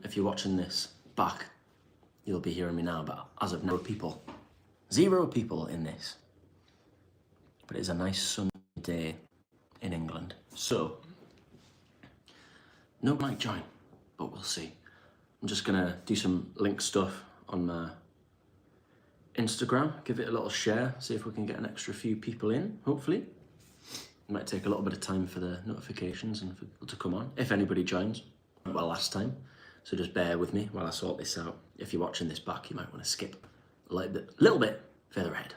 if you're watching this back, you'll be hearing me now, but as of now, zero people in this. But it's a nice sunny day in England. So, no one might join, but we'll see. I'm just gonna do some link stuff on my Instagram, give it a little share, see if we can get an extra few people in, hopefully. It might take a little bit of time for the notifications and for people to come on, if anybody joins. Well, last time, so just bear with me while I sort this out. If you're watching this back, you might want to skip a little bit further ahead,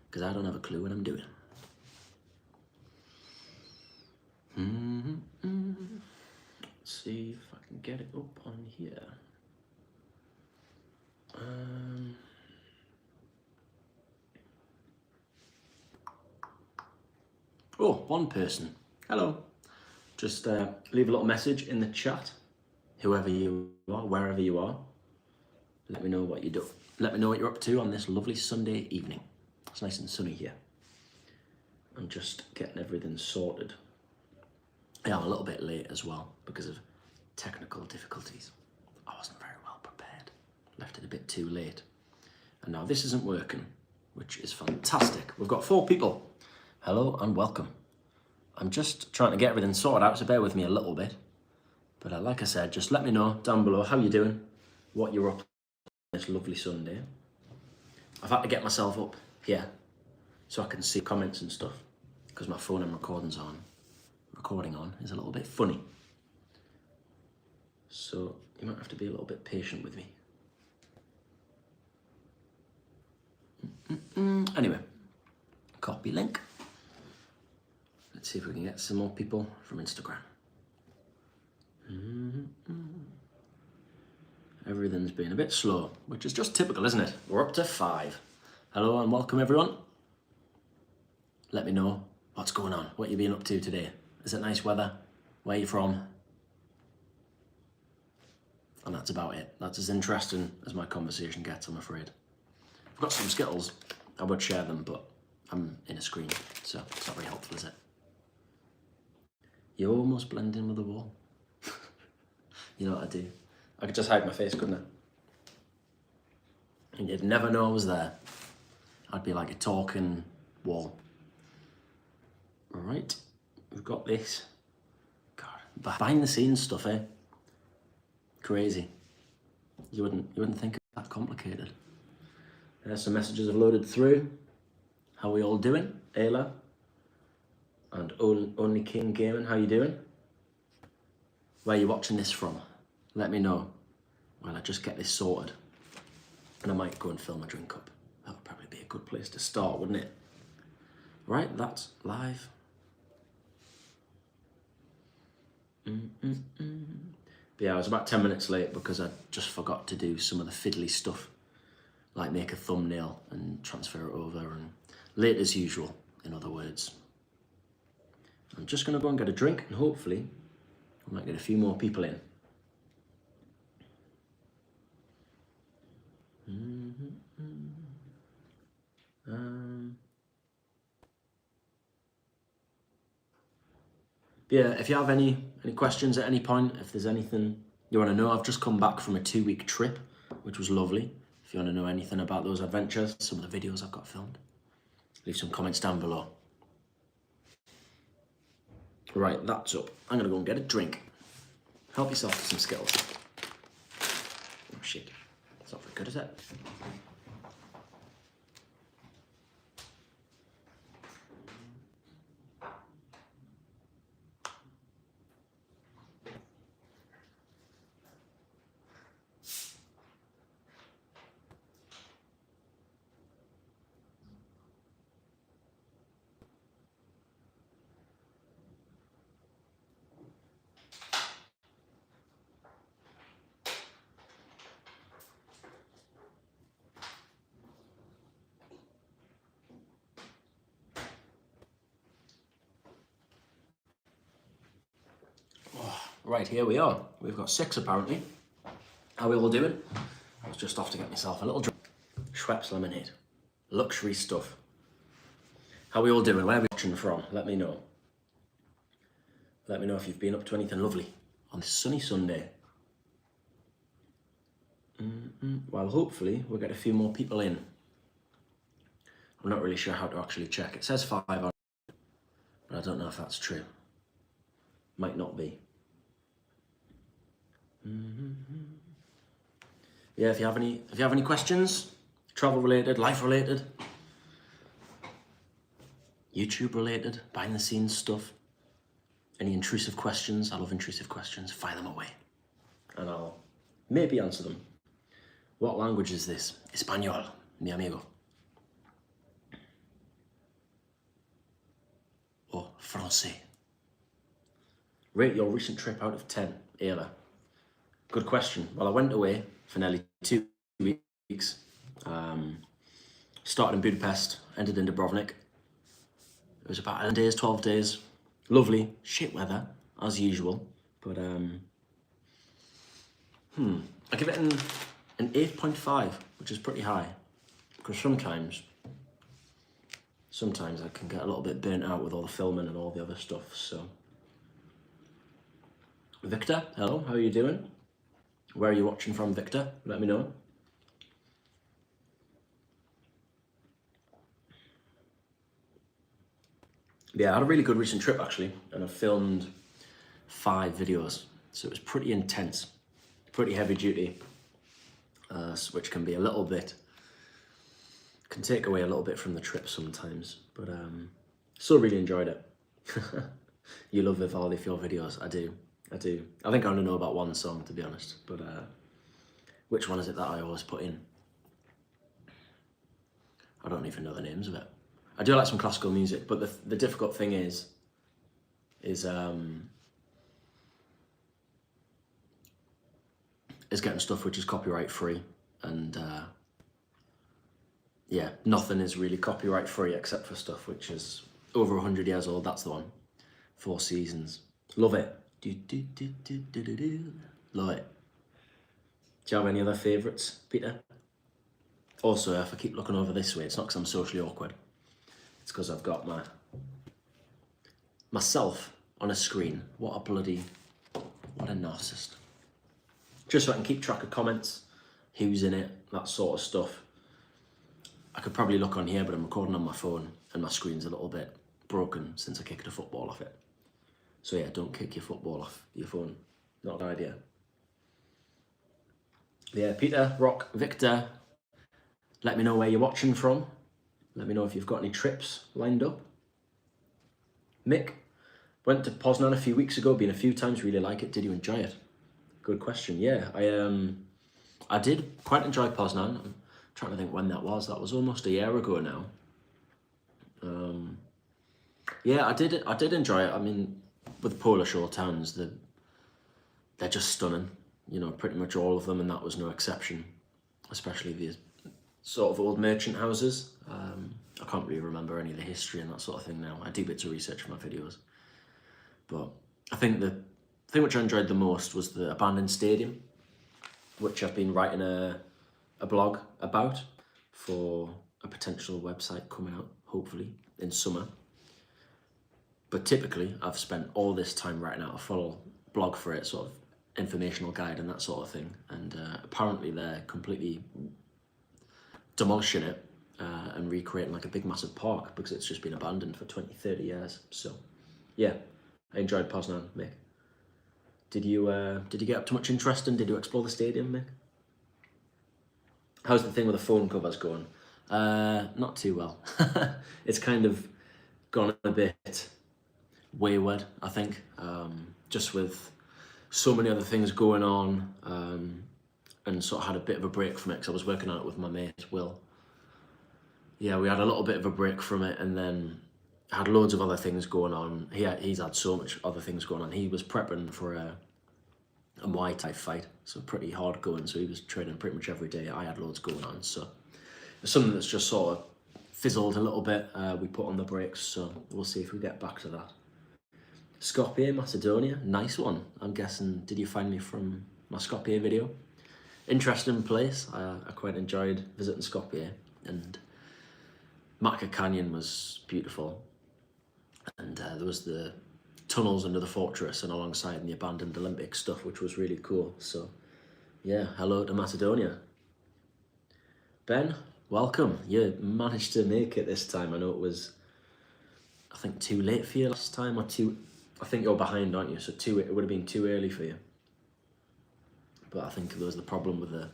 because I don't have a clue what I'm doing. Let's see if I can get it up on here. Oh, one person. Hello. Just leave a little message in the chat, whoever you are, wherever you are. Let me know what you do. Let me know what you're up to on this lovely Sunday evening. It's nice and sunny here. I'm just getting everything sorted. Yeah, I'm a little bit late as well because of technical difficulties. I wasn't very well prepared. Left it a bit too late. And now this isn't working, which is fantastic. We've got 4 people. Hello and welcome. I'm just trying to get everything sorted out, so bear with me a little bit. But like I said, just let me know down below how you're doing, what you're up to this lovely Sunday. I've had to get myself up here so I can see comments and stuff, because my phone I'm recording on is a little bit funny. So you might have to be a little bit patient with me. Anyway, copy link. Let's see if we can get some more people from Instagram. Everything's been a bit slow, which is just typical, isn't it? We're up to 5. Hello and welcome everyone. Let me know what's going on, what you've been up to today. Is it nice weather? Where are you from? And that's about it. That's as interesting as my conversation gets, I'm afraid. I've got some Skittles. I would share them, but I'm in a screen, so it's not very helpful, is it? You almost blend in with the wall. You know what I do? I could just hide my face, couldn't I? And you'd never know I was there. I'd be like a talking wall. All right, we've got this. God, behind the scenes stuff, eh? Crazy. You wouldn't think it was that complicated. There's some messages have loaded through. How are we all doing? Ayla and Only King Gaming, how you doing? Where are you watching this from? Let me know while I just get this sorted. And I might go and fill my drink up. That would probably be a good place to start, wouldn't it? Right, that's live. But yeah, I was about 10 minutes late because I just forgot to do some of the fiddly stuff, like make a thumbnail and transfer it over, and late as usual, in other words. I'm just gonna go and get a drink, and hopefully we might get a few more people in. Yeah, if you have any questions at any point, if there's anything you want to know, I've just come back from a 2-week trip, which was lovely. If you want to know anything about those adventures, some of the videos I've got filmed, leave some comments down below. Right, that's up. I'm gonna go and get a drink. Help yourself to some Skittles. Oh shit, it's not very good, is it? Right, here we are. We've got 6 apparently. How are we all doing? I was just off to get myself a little drink. Schweppes lemonade. Luxury stuff. How are we all doing? Where are we watching from? Let me know. Let me know if you've been up to anything lovely on this sunny Sunday. Well, hopefully we'll get a few more people in. I'm not really sure how to actually check. It says 5 on, but I don't know if that's true. Might not be. Yeah, if you have any questions, travel related, life related, YouTube related, behind the scenes stuff, any intrusive questions, I love intrusive questions, fire them away and I'll maybe answer them. What language is this? Español, mi amigo. Or français. Rate your recent trip out of 10, Ayla. Good question. Well, I went away for nearly 2 weeks. Started in Budapest, ended in Dubrovnik. It was about 11 days, 12 days. Lovely, shit weather, as usual. But I give it an 8.5, which is pretty high. Because sometimes I can get a little bit burnt out with all the filming and all the other stuff, so. Victor, hello, how are you doing? Where are you watching from, Victor? Let me know. Yeah, I had a really good recent trip actually, and I filmed 5 videos, so it was pretty intense, pretty heavy duty, which can be can take away a little bit from the trip sometimes, but still really enjoyed it. You love Vivaldi for your videos, I do. I think I only know about one song, to be honest, but which one is it that I always put in? I don't even know the names of it. I do like some classical music, but the difficult thing is getting stuff which is copyright free, and yeah, nothing is really copyright free except for stuff which is over 100 years old. That's the one. 4 Seasons. Love it. Love it. Do you have any other favourites, Peter? Also, if I keep looking over this way, it's not because I'm socially awkward. It's because I've got myself on a screen. What a narcissist. Just so I can keep track of comments, who's in it, that sort of stuff. I could probably look on here, but I'm recording on my phone and my screen's a little bit broken since I kicked a football off it. So yeah, don't kick your football off your phone. Not a good idea. Yeah, Peter, Rock, Victor, let me know where you're watching from. Let me know if you've got any trips lined up. Mick, went to Poznan a few weeks ago, been a few times, really like it. Did you enjoy it? Good question. Yeah, I did quite enjoy Poznan. I'm trying to think when that was. That was almost a year ago now. Yeah, I did enjoy it. I mean, with Polish old towns, they're just stunning. You know, pretty much all of them, and that was no exception. Especially the sort of old merchant houses. I can't really remember any of the history and that sort of thing now. I do bits of research for my videos. But I think the thing which I enjoyed the most was the abandoned stadium, which I've been writing a blog about for a potential website coming out, hopefully, in summer. But typically, I've spent all this time writing out a full blog for it, sort of informational guide and that sort of thing. And apparently they're completely demolishing it and recreating like a big massive park because it's just been abandoned for 20, 30 years. So yeah, I enjoyed Poznan, Mick. Did you get up to much interest and did you explore the stadium, Mick? How's the thing with the phone covers going? Not too well. It's kind of gone a bit wayward, I think, just with so many other things going on, and sort of had a bit of a break from it because I was working on it with my mate, Will. Yeah, we had a little bit of a break from it and then had loads of other things going on. He's had so much other things going on. He was prepping for a Muay Thai fight, so pretty hard going, so he was training pretty much every day. I had loads going on, so it's something that's just sort of fizzled a little bit. We put on the brakes, so we'll see if we get back to that. Skopje, Macedonia, nice one. I'm guessing, did you find me from my Skopje video? Interesting place. I quite enjoyed visiting Skopje, and Matka Canyon was beautiful, and there was the tunnels under the fortress and alongside the abandoned Olympic stuff, which was really cool. So Yeah, hello to Macedonia. Ben, welcome. You managed to make it this time. I know it was, I think, too late for you last time, or too, I think you're behind, aren't you? So it would have been too early for you. But I think there was the problem with the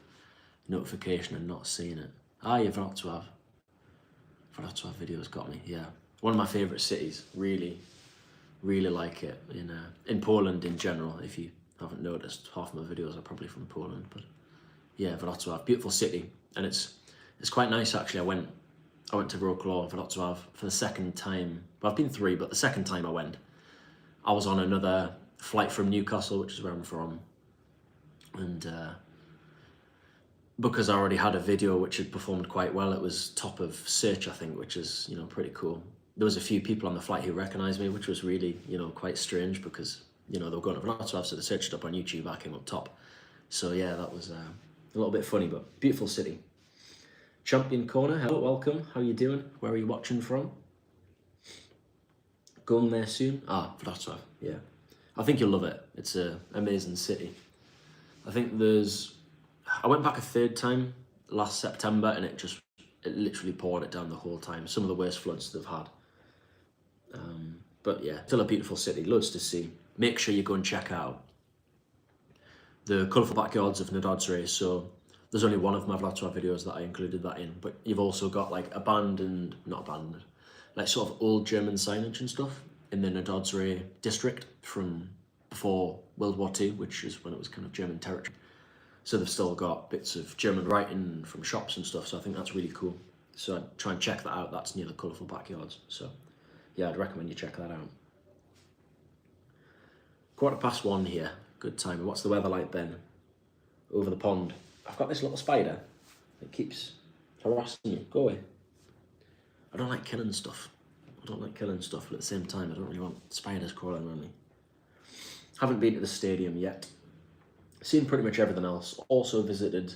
notification and not seeing it. You forgot to have videos, got me, yeah. One of my favourite cities, really like it. In Poland in general, if you haven't noticed, half of my videos are probably from Poland, but yeah, Wrocław, beautiful city. And it's quite nice actually. I went to Wrocław, Wrocław for the second time. Well, I've been 3, but the second time I went, I was on another flight from Newcastle, which is where I'm from. And because I already had a video which had performed quite well, it was top of search, I think, which is, pretty cool. There was a few people on the flight who recognised me, which was really, quite strange because, they were going to Wrocław, so they searched it up on YouTube, I came up top. So yeah, that was a little bit funny, but beautiful city. Champion Corner, hello, welcome. How are you doing? Where are you watching from? Going there soon? Wrocław, yeah. I think you'll love it. It's an amazing city. I think I went back a third time last September and it literally poured it down the whole time. Some of the worst floods they've had. But yeah, still a beautiful city, loads to see. Make sure you go and check out the colourful backyards of Nadod's. So there's only one of my Wrocław videos that I included that in, but you've also got like not abandoned, like sort of old German signage and stuff in the Nadod's district from before World War II, which is when it was kind of German territory. So they've still got bits of German writing from shops and stuff, so I think that's really cool. So I'd try and check that out. That's near the colourful backyards. So yeah, I'd recommend you check that out. 1:15 here, good time. What's the weather like, Ben? Over the pond. I've got this little spider that keeps harassing you. Go away. I don't like killing stuff. But at the same time, I don't really want spiders crawling around me. Haven't been to the stadium yet. Seen pretty much everything else. Also visited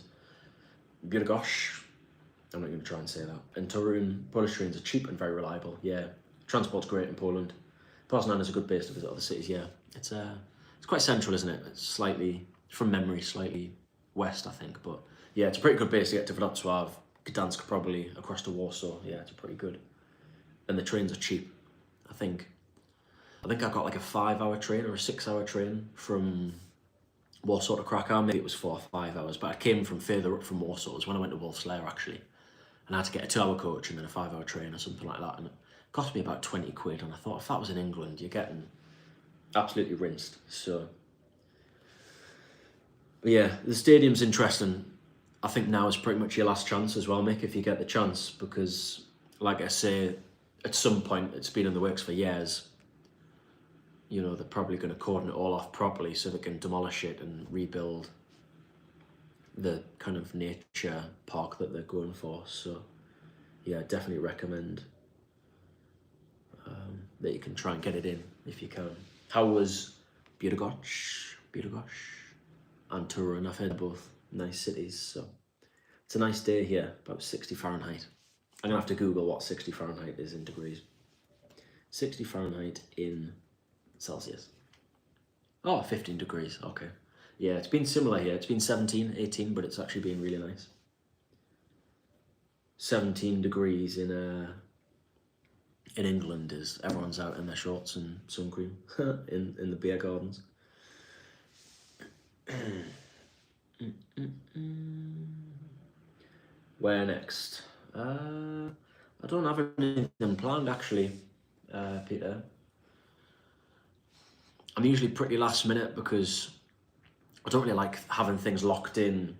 Bydgoszcz. I'm not going to try and say that. And Toruń. Polish trains are cheap and very reliable. Yeah, transport's great in Poland. Poznan is a good base to visit other cities. Yeah, it's quite central, isn't it? It's slightly, from memory, slightly west, I think. But yeah, it's a pretty good base to get to Wrocław. Gdansk probably across to Warsaw. Yeah, it's pretty good. And the trains are cheap. I think I got like a 5-hour train or a 6-hour train from Warsaw to Krakow. Maybe it was 4 or 5 hours, but I came from further up from Warsaw. It was when I went to Wolfslayer actually, and I had to get a 2-hour coach and then a 5-hour train or something like that, and it cost me about 20 quid. And I thought, if that was in England, you're getting absolutely rinsed. So but yeah, the stadium's interesting. I think now is pretty much your last chance as well, Mick, if you get the chance, because like I say, at some point, it's been in the works for years. They're probably going to cordon it all off properly so they can demolish it and rebuild the kind of nature park that they're going for. So yeah, I definitely recommend that you can try and get it in if you can. How was Bydgoszcz and Toruń? I've heard they're both nice cities, so it's a nice day here, about 60 Fahrenheit. I'm gonna have to Google what 60 Fahrenheit is in degrees. 60 Fahrenheit in Celsius. 15 degrees, okay. Yeah, it's been similar here. It's been 17, 18, but it's actually been really nice. 17 degrees in England is everyone's out in their shorts and sun cream in the beer gardens. Where next? I don't have anything planned actually, Peter. I'm usually pretty last minute because I don't really like having things locked in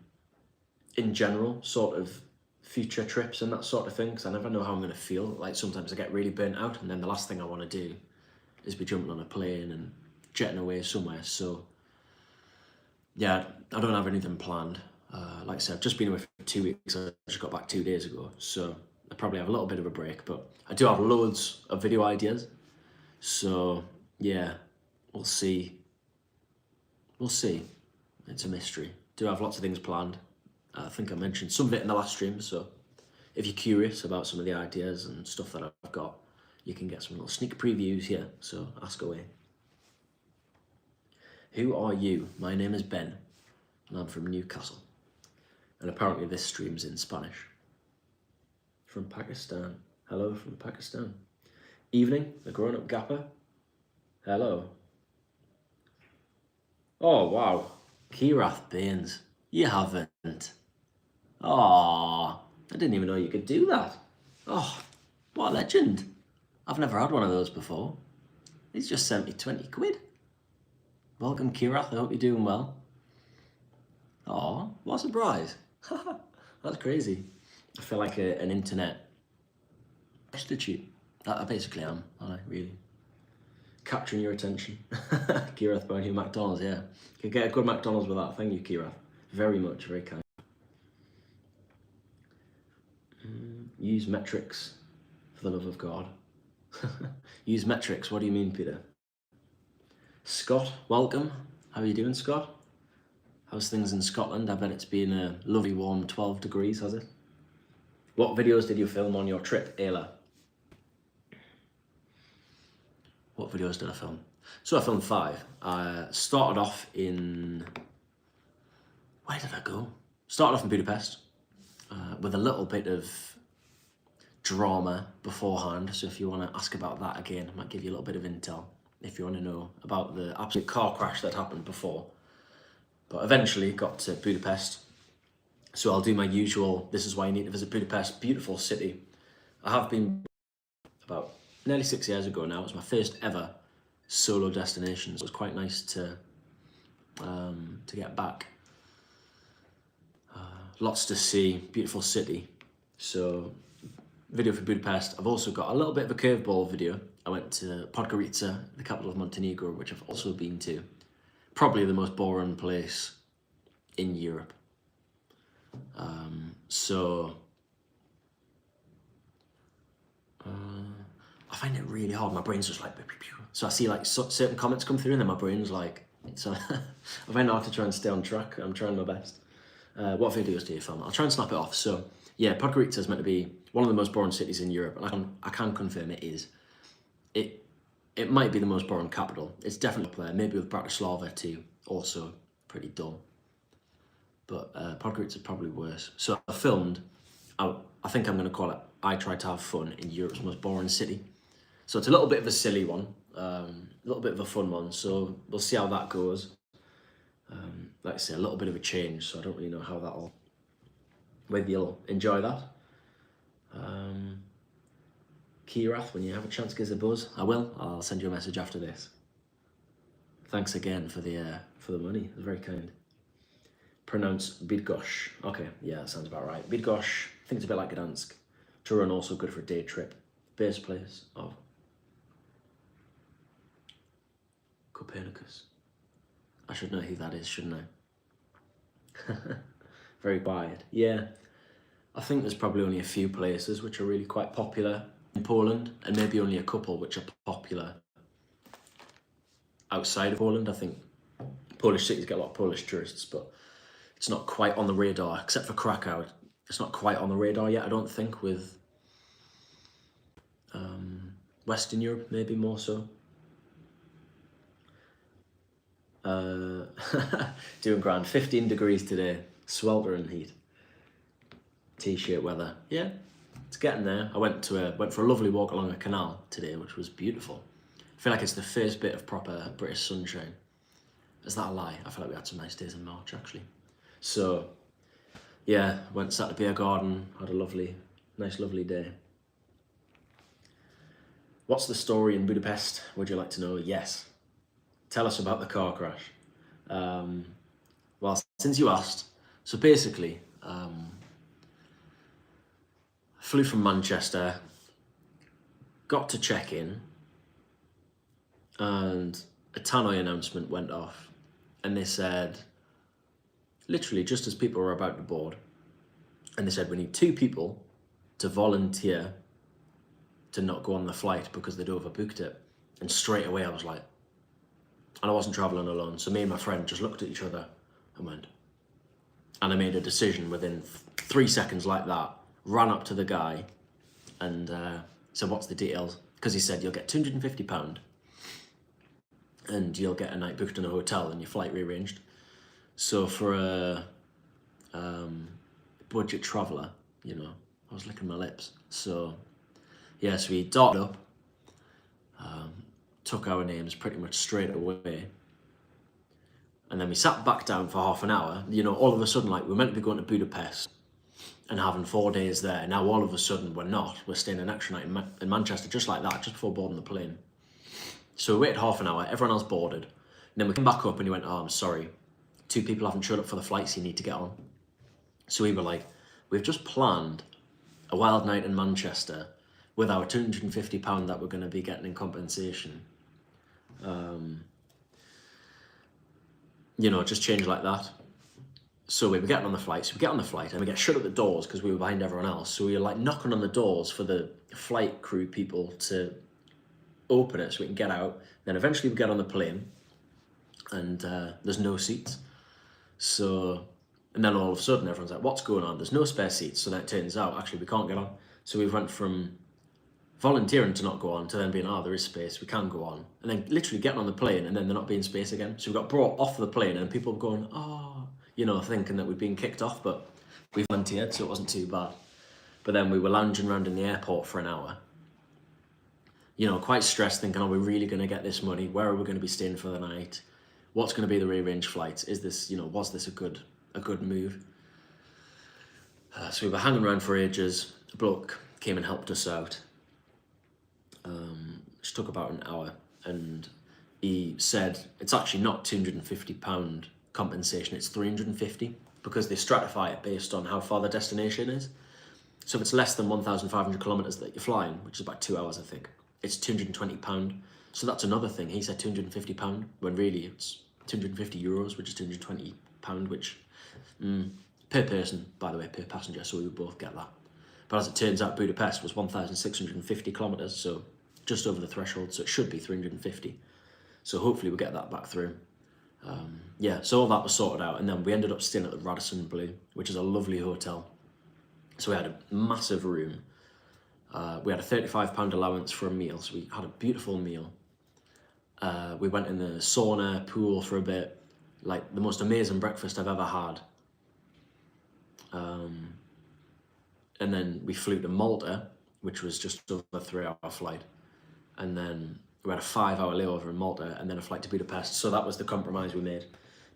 general, sort of future trips and that sort of thing, because I never know how I'm going to feel. Like sometimes I get really burnt out and then the last thing I want to do is be jumping on a plane and jetting away somewhere. So yeah, I don't have anything planned. Like I said, I've just been away for 2 weeks. I just got back 2 days ago, so I probably have a little bit of a break, but I do have loads of video ideas. So yeah, we'll see. It's a mystery. Do have lots of things planned. I think I mentioned some of it in the last stream, so if you're curious about some of the ideas and stuff that I've got, you can get some little sneak previews here, so ask away. Who are you? My name is Ben. and I'm from Newcastle. And apparently this stream's in Spanish. From Pakistan. Hello from Pakistan. Evening, the grown-up gapper. Hello. Oh, wow. Kirath Baines. You haven't. Oh, I didn't even know you could do that. Oh, what a legend. I've never had one of those before. He's just sent me 20 quid. Welcome, Kirath. I hope you're doing well. Oh, what a surprise. That's crazy. I feel like an internet prostitute. That I basically am, aren't I, really? Capturing your attention. Kirath buying you McDonald's, yeah. You could get a good McDonald's with that. Thank you, Kirath. Very much, very kind. Use metrics for the love of God. Use metrics, what do you mean, Peter? Scott, welcome. How are you doing, Scott? How's things in Scotland? I bet it's been a lovely warm 12 degrees, has it? What videos did you film on your trip, Ayla? What videos did I film? So I filmed 5. I started off in... Where did I go? Started off in Budapest with a little bit of drama beforehand. So if you want to ask about that again, I might give you a little bit of intel if you want to know about the absolute car crash that happened before. But eventually got to Budapest. So I'll do my usual, this is why you need to visit Budapest, beautiful city. I have been about nearly 6 years ago now. It was my first ever solo destination. So it was quite nice to get back. Lots to see, beautiful city. So video for Budapest. I've also got a little bit of a curveball video. I went to Podgorica, the capital of Montenegro, which I've also been to. Probably the most boring place in Europe. I find it really hard. My brain's just like, pew, pew, pew. So I see like certain comments come through and then my brain's like, so I find it hard to try and stay on track. I'm trying my best. What videos do you film? I'll try and snap it off. So yeah, Podgorica is meant to be one of the most boring cities in Europe, and I can confirm it is. It might be the most boring capital. It's definitely up there, maybe with Bratislava too, also pretty dull. But Podgorica is probably worse. So I filmed, I think I'm going to call it I Tried to Have Fun in Europe's Most Boring City. So it's a little bit of a silly one, a little bit of a fun one, so we'll see how that goes. Like I say, a little bit of a change, so I don't really know how that'll, whether you'll enjoy that. Kirath, when you have a chance, give us a buzz. I will. I'll send you a message after this. Thanks again for the money. It was very kind. Pronounce Bydgoszcz. Okay, yeah, that sounds about right. Bydgoszcz. I think it's a bit like Gdansk. To run, also good for a day trip. Birthplace of Copernicus. I should know who that is, shouldn't I? Very quiet. Yeah, I think there's probably only a few places which are really quite popular in Poland, and maybe only a couple which are popular outside of Poland. I think Polish cities get a lot of Polish tourists, but it's not quite on the radar, except for Krakow. It's not quite on the radar yet, I don't think, with Western Europe, maybe more so. Doing grand. 15 degrees today, sweltering heat. T-shirt weather. Yeah, it's getting there. I went for a lovely walk along a canal today, which was beautiful. I feel like it's the first bit of proper British sunshine. Is that a lie? I feel like we had some nice days in March, actually. So, yeah, sat at the beer garden, had a nice lovely day. What's the story in Budapest? Would you like to know? Yes. Tell us about the car crash. Well, since you asked, so basically, flew from Manchester, got to check in, and a tannoy announcement went off, and they said, literally just as people were about to board, and they said, we need 2 people to volunteer to not go on the flight because they'd overbooked it. And straight away I was like, and I wasn't traveling alone, so me and my friend just looked at each other and went, and I made a decision within 3 seconds like that, ran up to the guy and said, what's the details? Because he said, you'll get £250 and you'll get a night booked in a hotel and your flight rearranged. So for a budget traveller, you know, I was licking my lips. So yeah, so we darted up, took our names pretty much straight away. And then we sat back down for half an hour. You know, all of a sudden, like, we were meant to be going to Budapest and having 4 days there. Now, all of a sudden, we're not. We're staying an extra night in Manchester, just like that, just before boarding the plane. So we waited half an hour, everyone else boarded. And then we came back up and he went, oh, I'm sorry. 2 people haven't showed up for the flights you need to get on. So we were like, we've just planned a wild night in Manchester with our £250 that we're going to be getting in compensation. You know, just change like that. So we were getting on the flight. So we get on the flight and we get shut at the doors because we were behind everyone else. So we were like knocking on the doors for the flight crew people to open it so we can get out. Then eventually we get on the plane and there's no seats. So, and then all of a sudden everyone's like, what's going on? There's no spare seats. So then it turns out, actually, we can't get on. So we went from volunteering to not go on to then being, oh, there is space, we can go on. And then literally getting on the plane and then there not being space again. So we got brought off the plane and people were going, oh, you know, thinking that we'd been kicked off, but we volunteered, so it wasn't too bad. But then we were lounging around in the airport for an hour, you know, quite stressed, thinking, are we really going to get this money? Where are we going to be staying for the night? What's going to be the rearranged flights? Is this, you know, was this a good move? So we were hanging around for ages. A bloke came and helped us out. Which took about an hour, and he said it's actually not £250 compensation, it's 350 because they stratify it based on how far the destination is. So if it's less than 1,500 kilometres that you're flying, which is about 2 hours, I think, it's £220. So that's another thing. He said £250 when really it's €250, which is £220, which per person, by the way, per passenger. So we would both get that. But as it turns out, Budapest was 1,650 kilometres, so just over the threshold. So it should be 350. So hopefully we'll get that back through. Yeah, so all that was sorted out, and then we ended up staying at the Radisson Blu, which is a lovely hotel. So we had a massive room. We had a £35 allowance for a meal, so we had a beautiful meal. We went in the sauna, pool for a bit, like the most amazing breakfast I've ever had. And then we flew to Malta, which was just over a 3-hour flight. And then we had a 5-hour layover in Malta and then a flight to Budapest. So that was the compromise we made.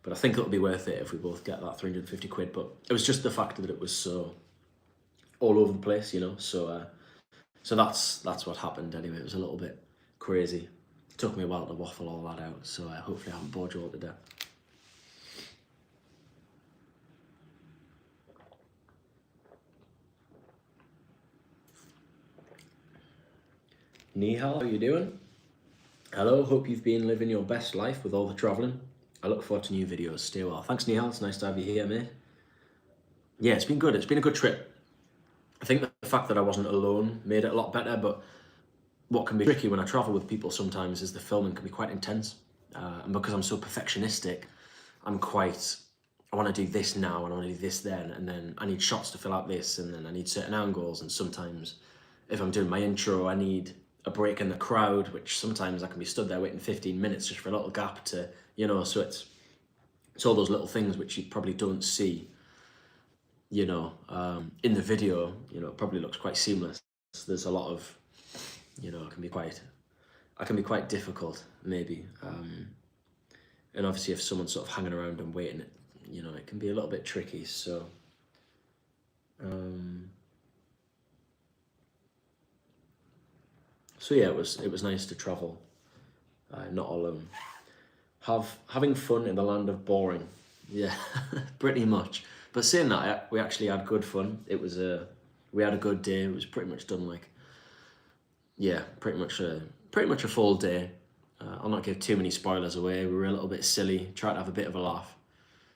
But I think it'll be worth it if we both get that 350 quid. But it was just the fact that it was so all over the place, you know. So that's what happened anyway. It was a little bit crazy. It took me a while to waffle all that out. So hopefully I haven't bored you all to death. Nihal, how you doing? Hello, hope you've been living your best life with all the travelling. I look forward to new videos. Stay well. Thanks, Nihal. It's nice to have you here, mate. Yeah, it's been good. It's been a good trip. I think the fact that I wasn't alone made it a lot better, but what can be tricky when I travel with people sometimes is the filming can be quite intense. And because I'm so perfectionistic, I want to do this now and I want to do this then, and then I need shots to fill out this, and then I need certain angles, and sometimes if I'm doing my intro, I need a break in the crowd, which sometimes I can be stood there waiting 15 minutes just for a little gap to, you know, so it's all those little things which you probably don't see, you know, in the video. You know, it probably looks quite seamless. There's a lot of, you know, I can be quite difficult maybe. And obviously if someone's sort of hanging around and waiting, you know, it can be a little bit tricky. So, so yeah, it was nice to travel, not alone. Having fun in the land of boring. Yeah, pretty much. But saying that, we actually had good fun. We had a good day. It was pretty much done like, yeah, pretty much a full day. I'll not give too many spoilers away. We were a little bit silly, tried to have a bit of a laugh.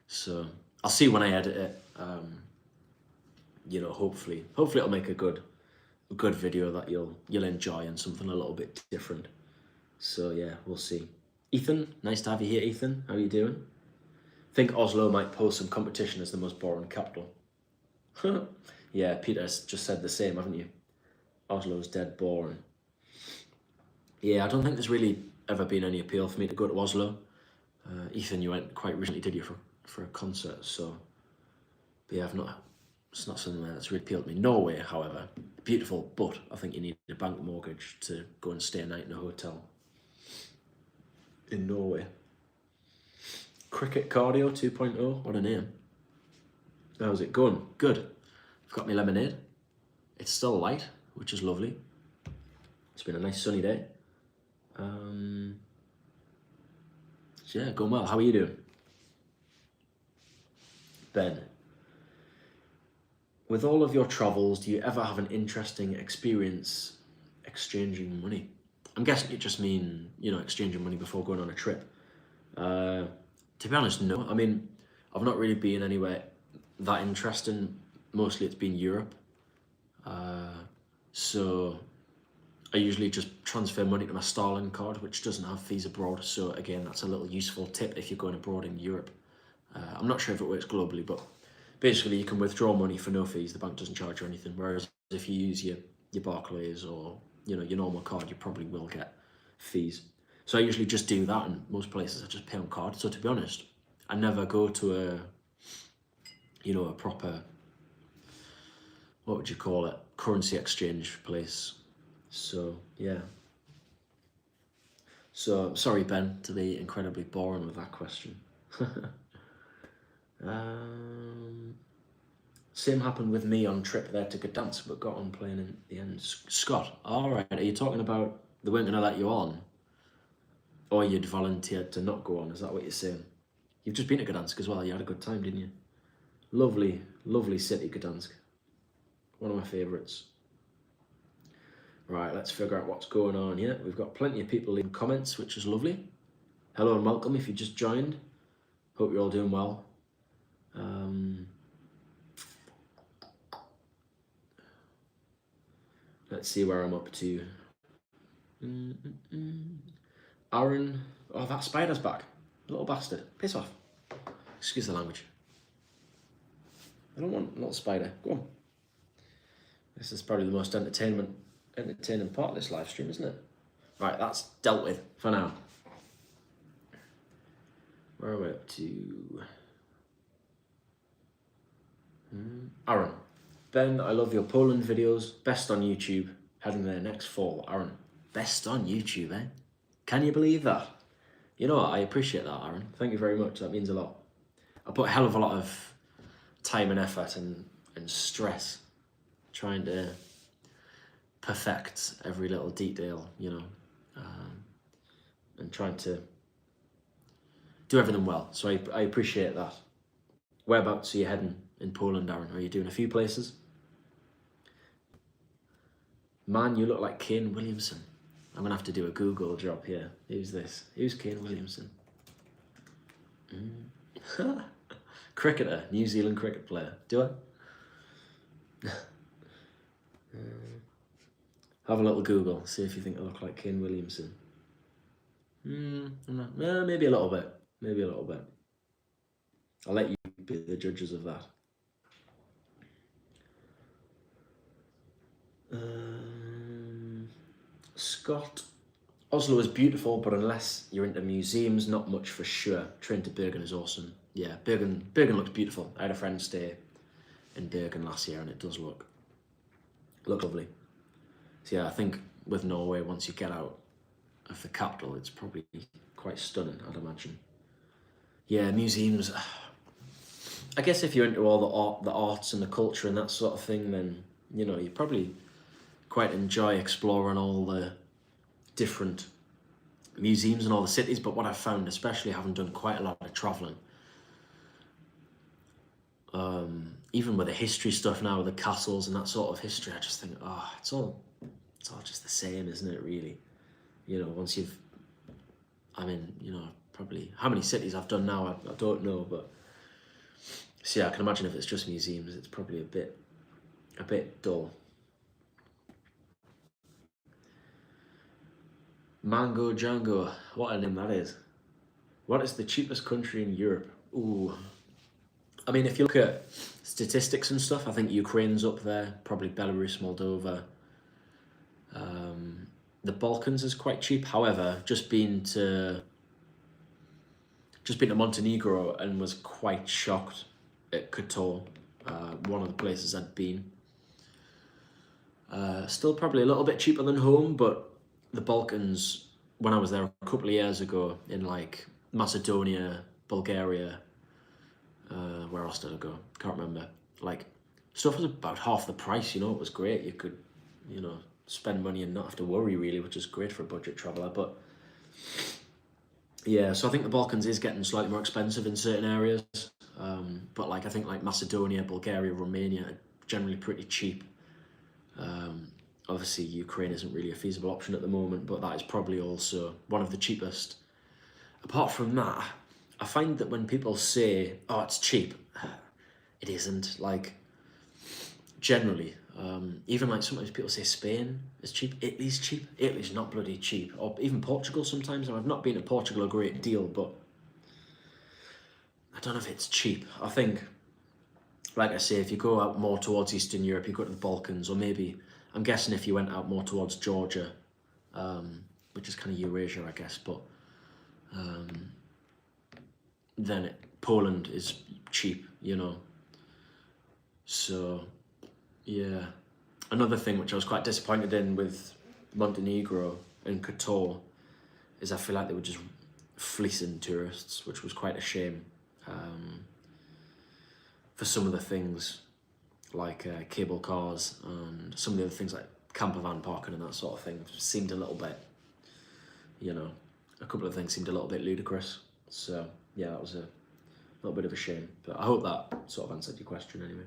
So I'll see when I edit it. You know, hopefully it'll make a good video that you'll enjoy and something a little bit different. So yeah, we'll see. Ethan, nice to have you here, Ethan. How are you doing? I think Oslo might pose some competition as the most boring capital. Yeah, Peter's just said the same, haven't you? Oslo's dead boring. Yeah, I don't think there's really ever been any appeal for me to go to Oslo. Ethan, you went quite recently, did you, for a concert. So, but yeah, it's not something that's really appealed to me. Norway, however, beautiful, but I think you need a bank mortgage to go and stay a night in a hotel in Norway. Cricket Cardio 2.0, what a name. How's it going? Good. I've got my lemonade. It's still light, which is lovely. It's been a nice sunny day. So yeah, going well. How are you doing? Ben, with all of your travels, do you ever have an interesting experience exchanging money? I'm guessing you just mean, exchanging money before going on a trip. To be honest, no. I mean, I've not really been anywhere that interesting. Mostly it's been Europe. So I usually just transfer money to my Starling card, which doesn't have fees abroad. So again, that's a little useful tip if you're going abroad in Europe. I'm not sure if it works globally, but basically you can withdraw money for no fees. The bank doesn't charge you anything. Whereas if you use your Barclays or your normal card, you probably will get fees. So I usually just do that, and most places I just pay on card. So to be honest, I never go to a proper, what would you call it, currency exchange place. So yeah. So sorry, Ben, to be incredibly boring with that question. Same happened with me on trip there to Gdansk, but got on plane in the end. Scott, all right, are you talking about they weren't going to let you on? Or you'd volunteered to not go on, is that what you're saying? You've just been to Gdansk as well, you had a good time, didn't you? Lovely, lovely city, Gdansk. One of my favourites. Right, let's figure out what's going on here. We've got plenty of people leaving comments, which is lovely. Hello and welcome if you just joined. Hope you're all doing well. Let's see where I'm up to. Aaron, oh, that spider's back. Little bastard. Piss off. Excuse the language. I don't want a little spider. Go on. This is probably the most entertaining part of this live stream, isn't it? Right, that's dealt with for now. Where are we up to? Aaron. Ben, I love your Poland videos. Best on YouTube. Heading there next fall. Aaron, best on YouTube, eh? Can you believe that? You know what? I appreciate that, Aaron. Thank you very much. That means a lot. I put a hell of a lot of time and effort and stress trying to perfect every little detail, and trying to do everything well. So I appreciate that. Whereabouts are you heading in Poland, Aaron? Are you doing a few places? Man, you look like Kane Williamson. I'm going to have to do a Google job here. Who's this? Who's Kane Williamson? Cricketer, New Zealand cricket player. Do I? Have a little Google, see if you think I look like Kane Williamson. Maybe a little bit. Maybe a little bit. I'll let you be the judges of that. Scott, Oslo is beautiful, but unless you're into museums, not much for sure. Train to Bergen is awesome. Yeah, Bergen looks beautiful. I had a friend stay in Bergen last year, and it does look lovely. So yeah, I think with Norway, once you get out of the capital, it's probably quite stunning, I'd imagine. Yeah, museums. I guess if you're into all the arts and the culture and that sort of thing, then you probably quite enjoy exploring all the different museums and all the cities. But what I've found, especially having done quite a lot of traveling, even with the history stuff now, with the castles and that sort of history, I just think, it's all just the same, isn't it, really? Once you've, probably how many cities I've done now, I don't know, but so yeah, I can imagine if it's just museums, it's probably a bit dull. Mango Django, what a name that is. What is the cheapest country in Europe? Ooh. I mean, if you look at statistics and stuff, I think Ukraine's up there, probably Belarus, Moldova. The Balkans is quite cheap. However, just been to just been to Montenegro and was quite shocked at Kotor, one of the places I'd been. Still probably a little bit cheaper than home, but the Balkans, when I was there a couple of years ago in like Macedonia, Bulgaria, where else did I go? Can't remember. Like, stuff was about half the price, you know, it was great. You could, you know, spend money and not have to worry really, which is great for a budget traveller. But yeah, so I think the Balkans is getting slightly more expensive in certain areas. But like, I think like Macedonia, Bulgaria, Romania are generally pretty cheap. Obviously Ukraine isn't really a feasible option at the moment, but that is probably also one of the cheapest. Apart from that, I find that when people say, oh, it's cheap, it isn't. Like, generally, even like sometimes people say Spain is cheap, Italy's cheap. Italy's not bloody cheap. Or even Portugal sometimes. And I've not been to Portugal a great deal, but I don't know if it's cheap. I think, like I say, if you go out more towards Eastern Europe, you go to the Balkans, or maybe, I'm guessing if you went out more towards Georgia, which is kind of Eurasia, I guess, but then Poland is cheap, you know. So, yeah. Another thing which I was quite disappointed in with Montenegro and Kotor is I feel like they were just fleecing tourists, which was quite a shame. For some of the things, like cable cars and some of the other things like camper van parking and that sort of thing seemed a little bit, you know, a couple of things seemed a little bit ludicrous. So yeah, that was a little bit of a shame, but I hope that sort of answered your question anyway.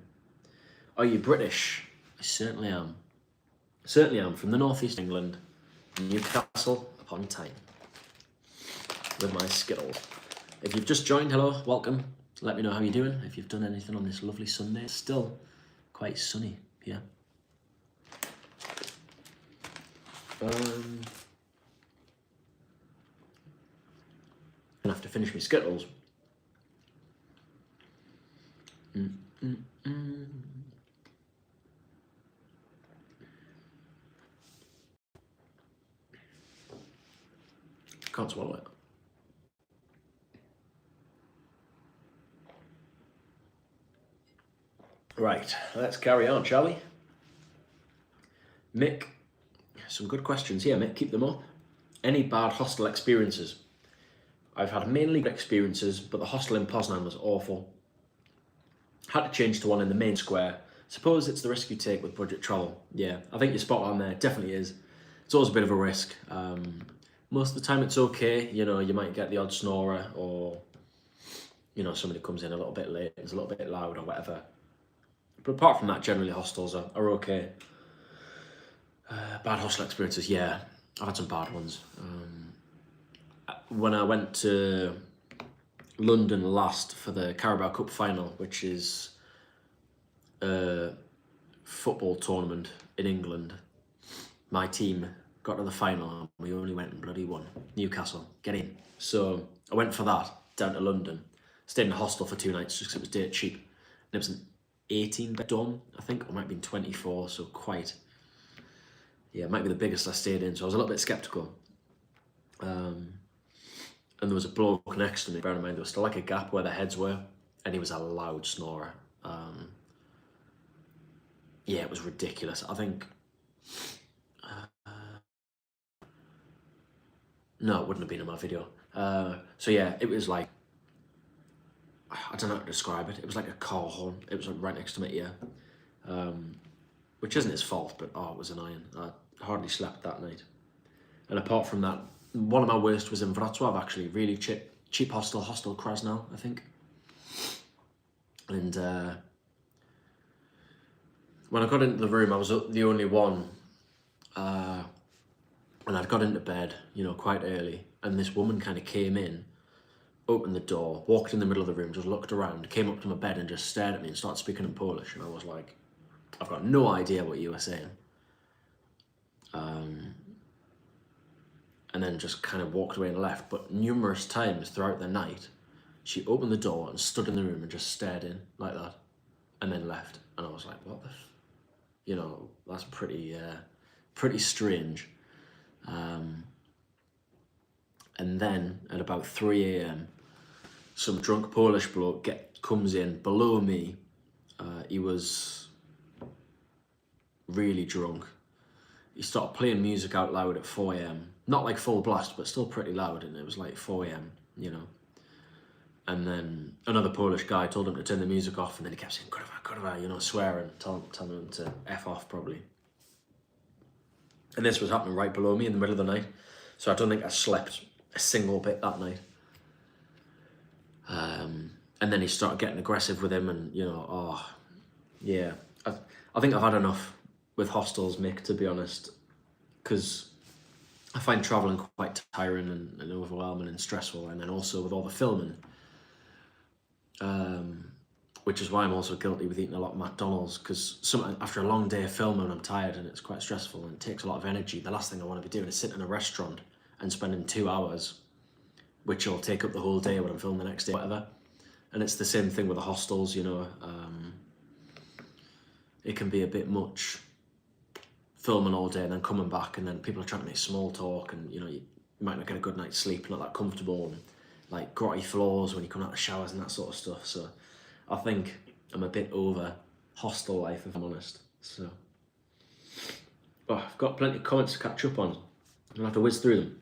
Are you British? I certainly am. Certainly am, from the northeast England, Newcastle upon Tyne, with my Skittles. If you've just joined, hello, welcome. Let me know how you're doing, if you've done anything on this lovely Sunday. It's still quite sunny here. I'm gonna have to finish my Skittles. Can't swallow it. Right, let's carry on, shall we? Mick, some good questions here, Mick, keep them up. Any bad hostel experiences? I've had mainly good experiences, but the hostel in Poznan was awful. Had to change to one in the main square. Suppose it's the risk you take with budget travel. Yeah, I think you're spot on there, it definitely is. It's always a bit of a risk. Most of the time it's okay, you know, you might get the odd snorer, or, you know, somebody comes in a little bit late, it's a little bit loud or whatever. But apart from that, generally hostels are okay. Bad hostel experiences, yeah, I've had some bad ones. When I went to London last for the Carabao Cup final, which is a football tournament in England, my team got to the final and we only went and bloody won. Newcastle, get in. So I went for that down to London, stayed in a hostel for 2 nights just because it was dirt cheap. And it was an 18-bed dorm, I think, or it might have been 24, so quite, yeah, it might be the biggest I stayed in, so I was a little bit sceptical. And there was a bloke next to me, bear in mind there was still like a gap where the heads were, and he was a loud snorer. Yeah, it was ridiculous. I think, no, it wouldn't have been in my video. So yeah, it was like, I don't know how to describe it. It was like a car horn. It was like right next to my ear, which isn't his fault, but oh, it was annoying. I hardly slept that night. And apart from that, one of my worst was in Wrocław, actually. Really cheap hostel Krasnal, I think. And when I got into the room, I was the only one. And I'd got into bed, you know, quite early. And this woman kind of came in, opened the door, walked in the middle of the room, just looked around, came up to my bed and just stared at me and started speaking in Polish. And I was like, I've got no idea what you were saying. And then just kind of walked away and left. But numerous times throughout the night, she opened the door and stood in the room and just stared in like that, and then left. And I was like, what the, you know, that's pretty strange. And then at about 3 a.m, some drunk Polish bloke comes in below me. He was really drunk. He started playing music out loud at 4 a.m. Not like full blast, but still pretty loud, and it was like 4 a.m, you know. And then another Polish guy told him to turn the music off, and then he kept saying, kurwa, you know, swearing, telling him to F off, probably. And this was happening right below me in the middle of the night. So I don't think I slept a single bit that night. And then he started getting aggressive with him, and, you know, oh, yeah. I think I've had enough with hostels, Mick, to be honest, because I find travelling quite tiring and overwhelming and stressful, and then also with all the filming, which is why I'm also guilty with eating a lot of McDonald's, because after a long day of filming, I'm tired and it's quite stressful and it takes a lot of energy. The last thing I want to be doing is sitting in a restaurant and spending 2 hours, which will take up the whole day when I'm filming the next day, whatever. And it's the same thing with the hostels, you know. It can be a bit much filming all day and then coming back, and then people are trying to make small talk, and, you know, you might not get a good night's sleep, not that comfortable, and like grotty floors when you come out of the showers and that sort of stuff. So I think I'm a bit over hostel life, if I'm honest. So I've got plenty of comments to catch up on. I'm gonna have to whiz through them.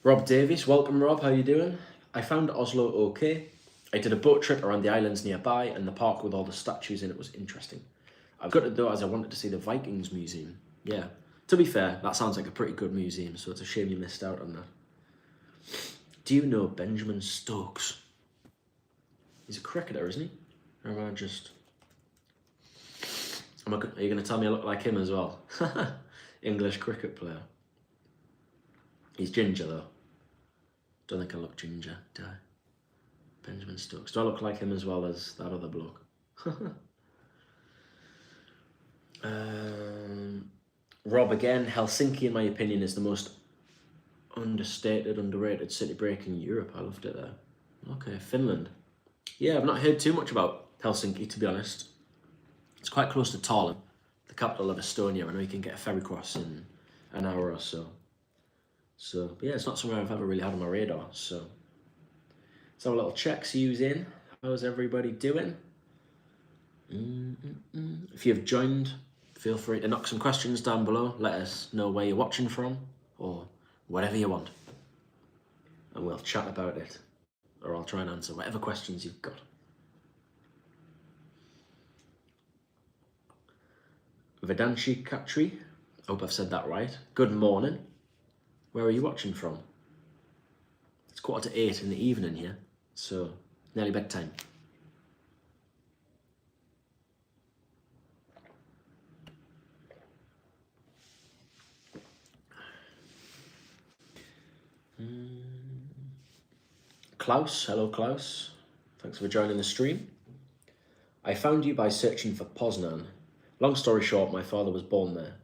Rob Davies, welcome Rob, how you doing? I found Oslo okay. I did a boat trip around the islands nearby, and the park with all the statues in it was interesting. I've got it though, as I wanted to see the Vikings Museum. Yeah, to be fair, that sounds like a pretty good museum, so it's a shame you missed out on that. Do you know Benjamin Stokes? He's a cricketer, isn't he? Or am I just... Are you going to tell me I look like him as well? English cricket player. He's ginger though. Don't think I look ginger, do I? Benjamin Stokes. Do I look like him as well as that other bloke? Rob again, Helsinki in my opinion is the most understated, underrated city break in Europe. I loved it there. Okay, Finland. Yeah, I've not heard too much about Helsinki, to be honest. It's quite close to Tallinn, the capital of Estonia. I know you can get a ferry cross in an hour or so. So, yeah, it's not somewhere I've ever really had on my radar. So, let's have a little check, see who's in. How's everybody doing? If you've joined, feel free to knock some questions down below. Let us know where you're watching from, or whatever you want, and we'll chat about it, or I'll try and answer whatever questions you've got. Vedanshi Katri, I hope I've said that right. Good morning. Where are you watching from? It's 7:45 in the evening here, so nearly bedtime. Klaus, hello Klaus. Thanks for joining the stream. I found you by searching for Poznan. Long story short, my father was born there.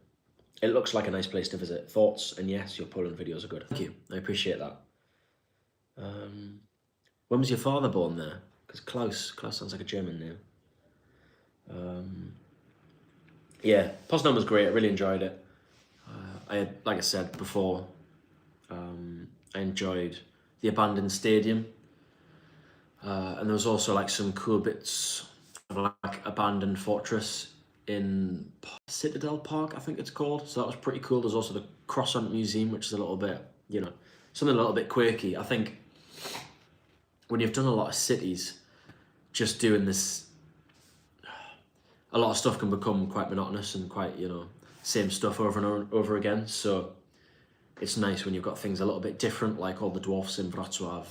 It looks like a nice place to visit. Thoughts? And yes, your Poland videos are good. Thank you, I appreciate that. When was your father born there? Because Klaus sounds like a German name. Yeah, Poznan was great, I really enjoyed it. Like I said before, I enjoyed the abandoned stadium, and there was also like some cool bits of like abandoned fortress in Citadel Park, I think it's called. So that was pretty cool. There's also the Croissant Museum, which is a little bit, you know, something a little bit quirky. I think when you've done a lot of cities, just doing this, a lot of stuff can become quite monotonous and quite, you know, same stuff over and over again. So it's nice when you've got things a little bit different, like all the dwarfs in Wrocław,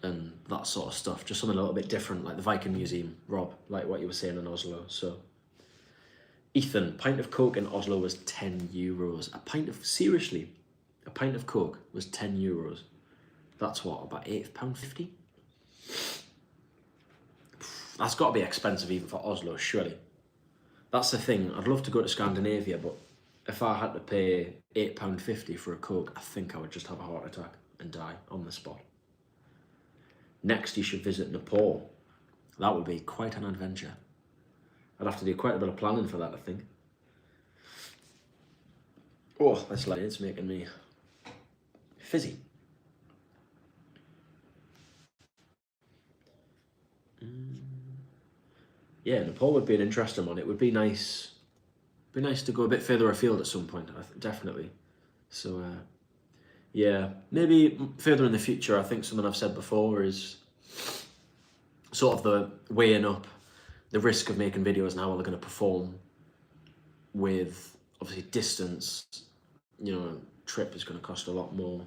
and that sort of stuff. Just something a little bit different, like the Viking Museum, Rob, like what you were saying in Oslo. So, Ethan, pint of Coke in Oslo was €10. Seriously, a pint of Coke was €10. That's what, about £8.50? That's got to be expensive even for Oslo, surely. That's the thing, I'd love to go to Scandinavia, but if I had to pay £8.50 for a Coke, I think I would just have a heart attack and die on the spot. Next, you should visit Nepal. That would be quite an adventure. I'd have to do quite a bit of planning for that, I think. Oh, this light is making me fizzy. Yeah, Nepal would be an interesting one. It would be nice. Be nice to go a bit further afield at some point. Definitely. So yeah, maybe further in the future. I think something I've said before is sort of the weighing up the risk of making videos and how well they're going to perform with obviously distance. You know, trip is going to cost a lot more.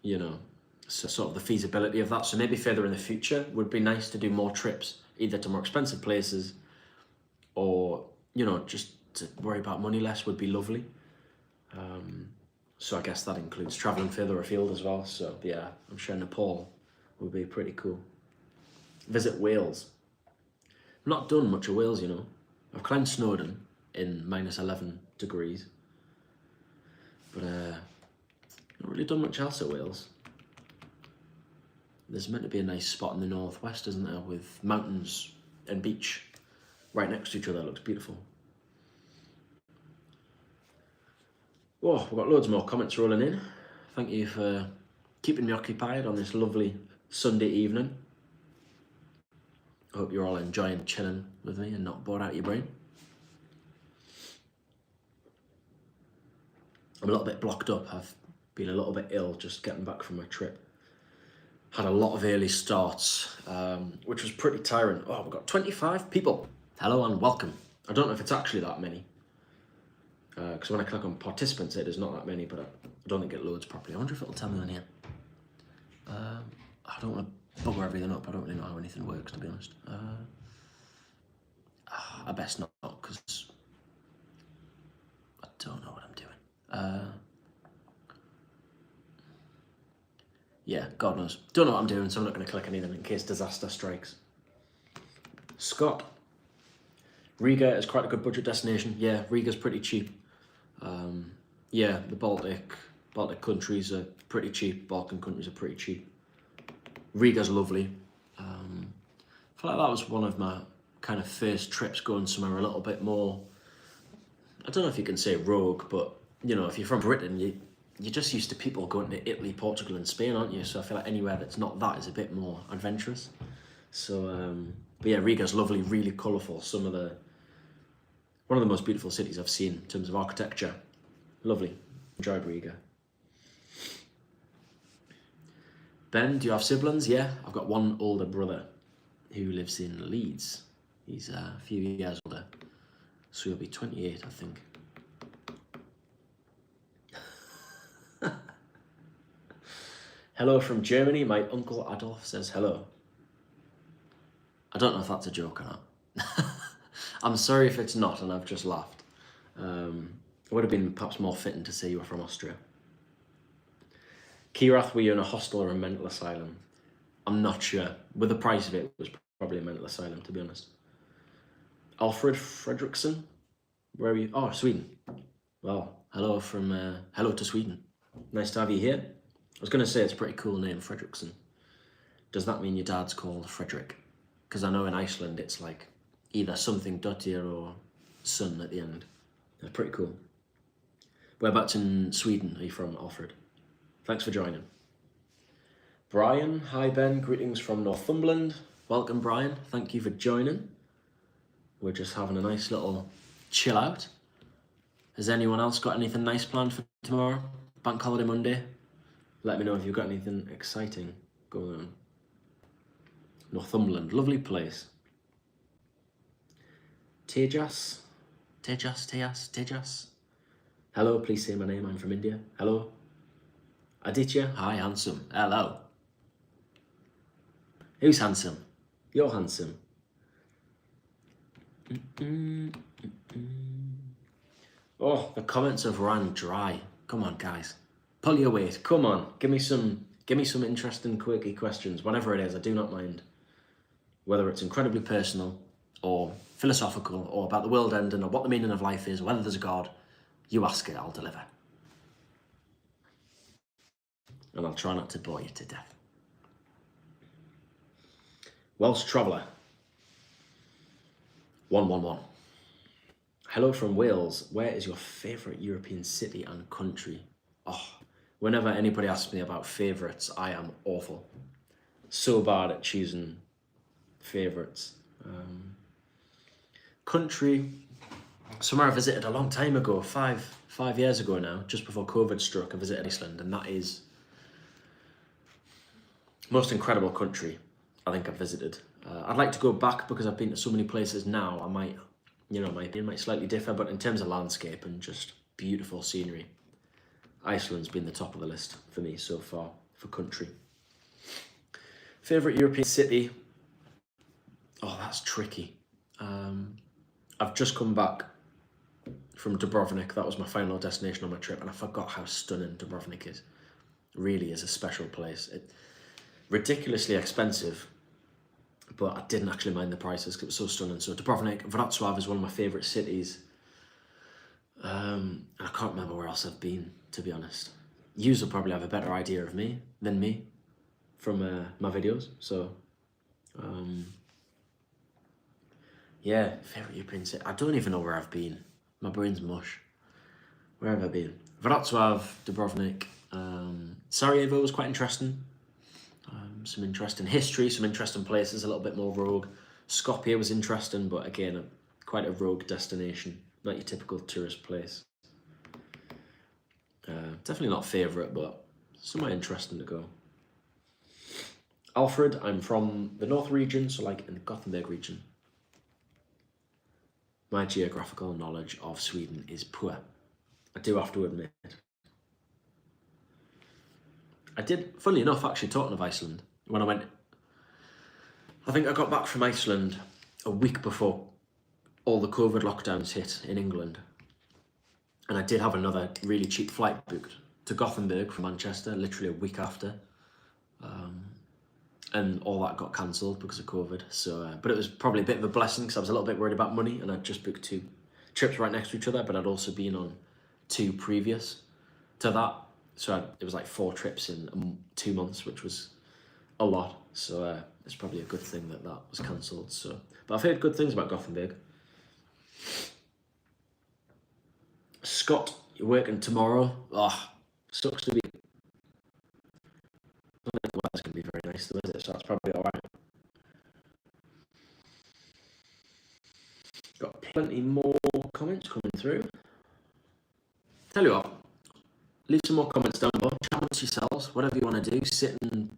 You know, so sort of the feasibility of that. So maybe further in the future would be nice to do more trips, either to more expensive places or, you know, just to worry about money less would be lovely. So I guess that includes traveling further afield as well. So yeah, I'm sure Nepal would be pretty cool. Visit Wales. I've not done much of Wales, you know. I've climbed Snowdon in -11 degrees, but not really done much else at Wales. There's meant to be a nice spot in the northwest, isn't there, with mountains and beach right next to each other. It looks beautiful. Oh, we've got loads more comments rolling in. Thank you for keeping me occupied on this lovely Sunday evening. I hope you're all enjoying chilling with me and not bored out of your brain. I'm a little bit blocked up. I've been a little bit ill just getting back from my trip. Had a lot of early starts, which was pretty tiring. Oh, we've got 25 people. Hello and welcome. I don't know if it's actually that many. Because when I click on participants, it is not that many, but I don't think it loads properly. I wonder if it'll tell me on here. I don't want to bugger everything up. I don't really know how anything works, to be honest. I best not, because I don't know what I'm doing. Yeah, God knows. Don't know what I'm doing, so I'm not going to click anything in case disaster strikes. Scott. Riga is quite a good budget destination. Yeah, Riga's pretty cheap. Yeah, the Baltic countries are pretty cheap. Balkan countries are pretty cheap. Riga's lovely. I feel like that was one of my kind of first trips going somewhere a little bit more, I don't know if you can say rogue, but you know, if you're from Britain, you're just used to people going to Italy, Portugal and Spain, aren't you? So I feel like anywhere that's not that is a bit more adventurous. So, but yeah, Riga's lovely, really colourful. One of the most beautiful cities I've seen in terms of architecture. Lovely. Enjoyed Riga. Ben, do you have siblings? Yeah, I've got one older brother who lives in Leeds. He's a few years older, so he'll be 28, I think. Hello from Germany. My uncle Adolf says hello. I don't know if that's a joke or not. I'm sorry if it's not, and I've just laughed. It would have been perhaps more fitting to say you were from Austria. Kirath, were you in a hostel or a mental asylum? I'm not sure. With the price of it, it was probably a mental asylum, to be honest. Alfred Fredriksson, where are you? Oh, Sweden. Well, hello to Sweden. Nice to have you here. I was going to say it's a pretty cool name, Fredriksson. Does that mean your dad's called Frederick? Because I know in Iceland it's like either something Dottir or son at the end. That's pretty cool. Whereabouts in Sweden are you from, Alfred? Thanks for joining. Brian, hi Ben, greetings from Northumberland. Welcome Brian, thank you for joining. We're just having a nice little chill out. Has anyone else got anything nice planned for tomorrow? Bank holiday Monday? Let me know if you've got anything exciting going on. Northumberland, lovely place. Tejas. Hello, please say my name, I'm from India. Hello. Aditya, hi, handsome. Hello. Who's handsome? You're handsome. Oh, the comments have ran dry. Come on, guys. Pull your weight. Come on. Give me some interesting, quirky questions. Whatever it is, I do not mind. Whether it's incredibly personal or philosophical or about the world ending or what the meaning of life is, or whether there's a God, you ask it, I'll deliver. And I'll try not to bore you to death. Welsh Traveller. 111. Hello from Wales. Where is your favourite European city and country? Oh, whenever anybody asks me about favourites, I am awful. So bad at choosing favourites. Country, somewhere I visited a long time ago, five years ago now, just before COVID struck. I visited Iceland, and that is most incredible country I think I've visited. I'd like to go back because I've been to so many places now. my opinion might slightly differ, but in terms of landscape and just beautiful scenery, Iceland's been the top of the list for me so far for country. Favourite European city? Oh, that's tricky. I've just come back from Dubrovnik. That was my final destination on my trip, and I forgot how stunning Dubrovnik is. It really is a special place. Ridiculously expensive, but I didn't actually mind the prices because it was so stunning. So Dubrovnik, Wrocław is one of my favourite cities. I can't remember where else I've been, to be honest. You will probably have a better idea of me than me from my videos. So, yeah, favourite European city. I don't even know where I've been. My brain's mush. Where have I been? Wrocław, Dubrovnik, Sarajevo was quite interesting. Some interesting history, some interesting places, a little bit more rogue. Skopje was interesting, but again, quite a rogue destination. Not your typical tourist place. Definitely not favourite, but somewhere interesting to go. Alfred, I'm from the North region, so like in the Gothenburg region. My geographical knowledge of Sweden is poor. I do have to admit. I did, funnily enough, actually, talking of Iceland, when I went, I think I got back from Iceland a week before all the COVID lockdowns hit in England. And I did have another really cheap flight booked to Gothenburg from Manchester, literally a week after. And all that got cancelled because of COVID. So, but it was probably a bit of a blessing because I was a little bit worried about money, and I'd just booked 2 trips right next to each other, but I'd also been on 2 previous to that. So it was like 4 trips in 2 months, which was a lot. So it's probably a good thing that was cancelled. So, but I've heard good things about Gothenburg. Scott, you're working tomorrow. Sucks to be. I don't think the weather's going to be very nice though, is it? So that's probably alright. Got plenty more comments coming through. Tell you what, leave some more comments down below. Chat amongst yourselves, whatever you want to do. Sit and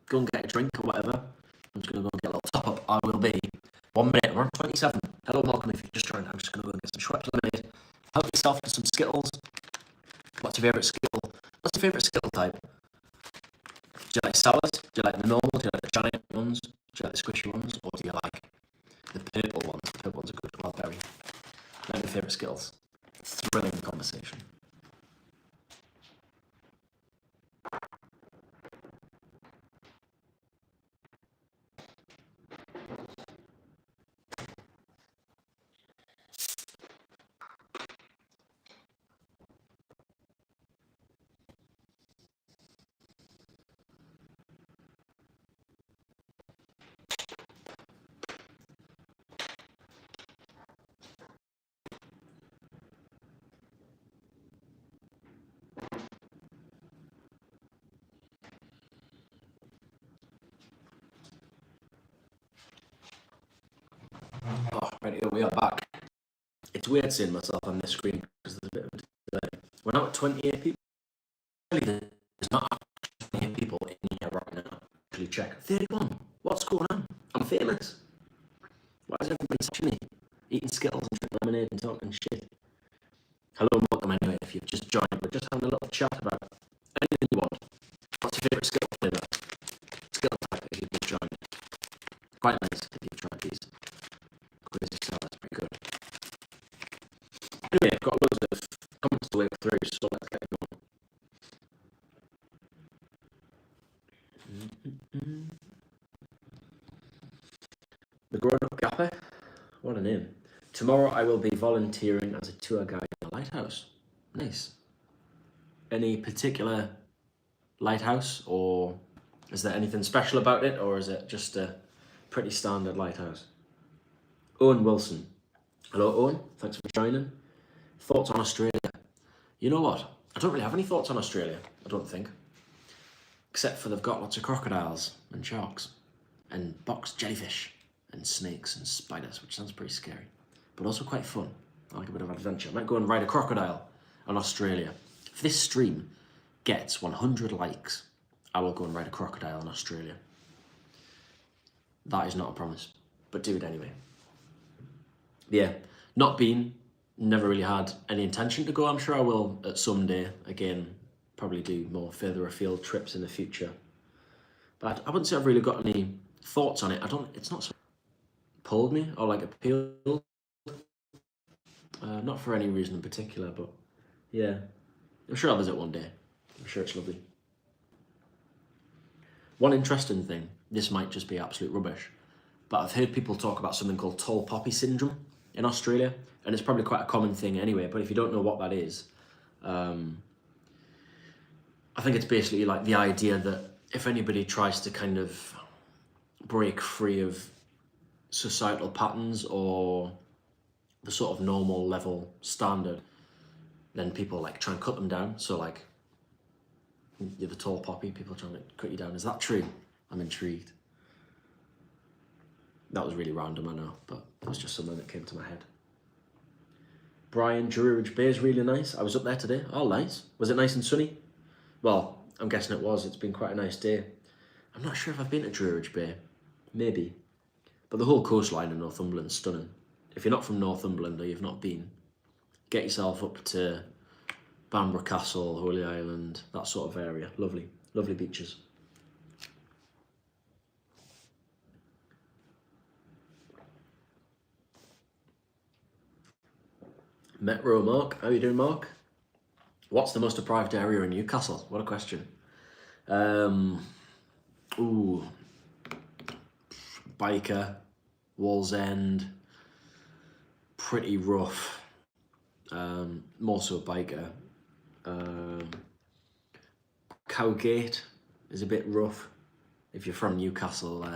go and get a drink or whatever. I'm just going to go and get a little top up. I will be 1 minute. We're on 27. Hello, Malcolm. If you just joined, I'm just going to go and get some Schweppes lemonade. Help yourself to some Skittles. What's your favourite Skittle? What's your favourite Skittle type? Do you like sours? Do you like the normal? Do you like the giant ones? Do you like the squishy ones? Or do you like the purple ones? The purple ones are good. Well, berry. Like my favourite Skittles. Thrilling conversation. Right, we are back. It's weird seeing myself on this screen because there's a bit of a delay. We're now at 28 people. There's not 28 people in here right now. Actually check. 31. What's going on? I'm famous. Why is everybody touching me? Eating Skittles and drinking lemonade and talking shit. Hello, welcome anyway if you've just joined. We're just having a little chat about anything you want. What's your favourite Skittle flavour? Skittle type if you've just joined. Quite nice if you've tried these. Crazy sour, that's pretty good. Anyway, I've got loads of comments to work through, so let's get going. The Grown Up Gapper? What a name. Tomorrow I will be volunteering as a tour guide in a lighthouse. Nice. Any particular lighthouse, or is there anything special about it, or is it just a pretty standard lighthouse? Owen Wilson. Hello, Owen. Thanks for joining. Thoughts on Australia? You know what? I don't really have any thoughts on Australia, I don't think. Except for they've got lots of crocodiles and sharks and box jellyfish. and snakes and spiders, which sounds pretty scary, but also quite fun. I like a bit of adventure. I might go and ride a crocodile in Australia. If this stream gets 100 likes, I will go and ride a crocodile in Australia. That is not a promise, but do it anyway. Yeah, not been, never really had any intention to go. I'm sure I will at some day. Again, probably do more further afield trips in the future. But I wouldn't say I've really got any thoughts on it. It's not so pulled me or like appealed. Not for any reason in particular, but yeah. I'm sure I'll visit one day. I'm sure it's lovely. One interesting thing, this might just be absolute rubbish, but I've heard people talk about something called tall poppy syndrome in Australia, and it's probably quite a common thing anyway, but if you don't know what that is, I think it's basically like the idea that if anybody tries to kind of break free of societal patterns or the sort of normal level standard, then people like try and cut them down. So like, you're the tall poppy, people trying to cut you down. Is that true? I'm intrigued. That was really random, I know, but it was just something that came to my head. Brian, Druridge Bay is really nice. I was up there today. Oh, nice. Was it nice and sunny? Well, I'm guessing it was. It's been quite a nice day. I'm not sure if I've been to Druridge Bay. Maybe. But the whole coastline in Northumberland's stunning. If you're not from Northumberland or you've not been, get yourself up to Bamburgh Castle, Holy Island, that sort of area. Lovely, lovely beaches. Metro Mark, how you doing, Mark? What's the most deprived area in Newcastle? What a question. Biker, Wallsend, pretty rough. More so Biker. Cowgate is a bit rough. If you're from Newcastle,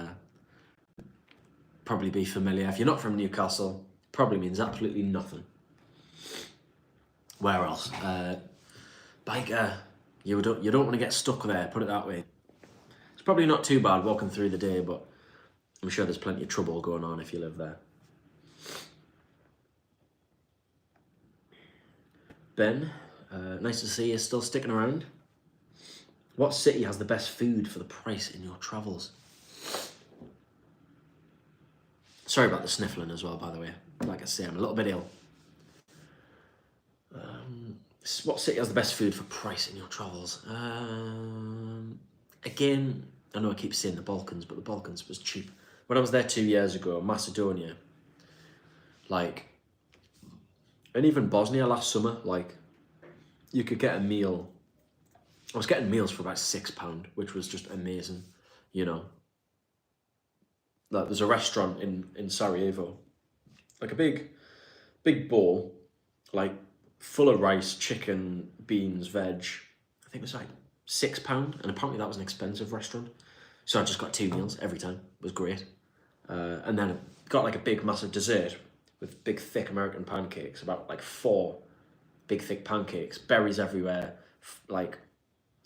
probably be familiar. If you're not from Newcastle, probably means absolutely nothing. Where else? Biker, you don't want to get stuck there, put it that way. It's probably not too bad walking through the day, but I'm sure there's plenty of trouble going on if you live there. Ben, nice to see you still sticking around. What city has the best food for the price in your travels? Sorry about the sniffling as well, by the way. Like I say, I'm a little bit ill. What city has the best food for price in your travels? Again, I know I keep saying the Balkans, but the Balkans was cheap. When I was there 2 years ago, Macedonia, like, and even Bosnia last summer, like, you could get a meal. I was getting meals for about £6, which was just amazing, you know. Like, there's a restaurant in Sarajevo, like a big bowl, like, full of rice, chicken, beans, veg. I think it was like £6, and apparently that was an expensive restaurant. So I just got 2 meals every time. It was great. And then got like a big massive dessert with big thick American pancakes, about like 4 big thick pancakes, berries everywhere, like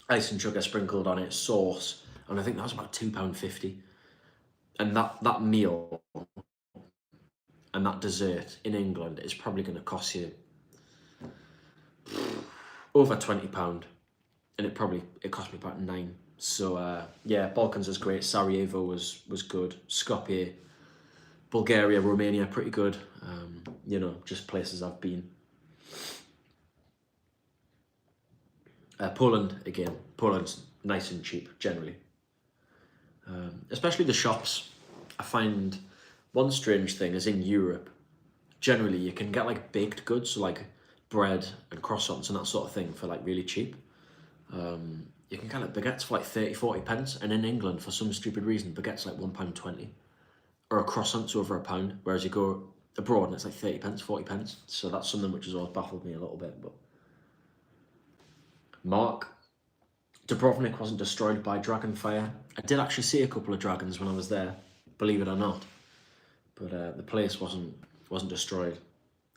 ice and sugar sprinkled on it, sauce, and I think that was about £2.50. And that meal and that dessert in England is probably going to cost you over £20, and it cost me about 9. So yeah, Balkans is great. Sarajevo was good. Skopje, Bulgaria, Romania, pretty good. You know, just places I've been. Poland, again. Poland's nice and cheap, generally. Especially the shops. I find one strange thing is in Europe, generally you can get like baked goods, so like bread and croissants and that sort of thing for like really cheap. You can get like baguettes for like 30-40 pence, and in England, for some stupid reason, baguettes like £1.20, or a croissant's over £1, whereas you go abroad and it's like 30 pence, 40 pence. So that's something which has always baffled me a little bit. But Mark, Dubrovnik wasn't destroyed by Dragonfire. I did actually see a couple of dragons when I was there, believe it or not. But the place wasn't destroyed,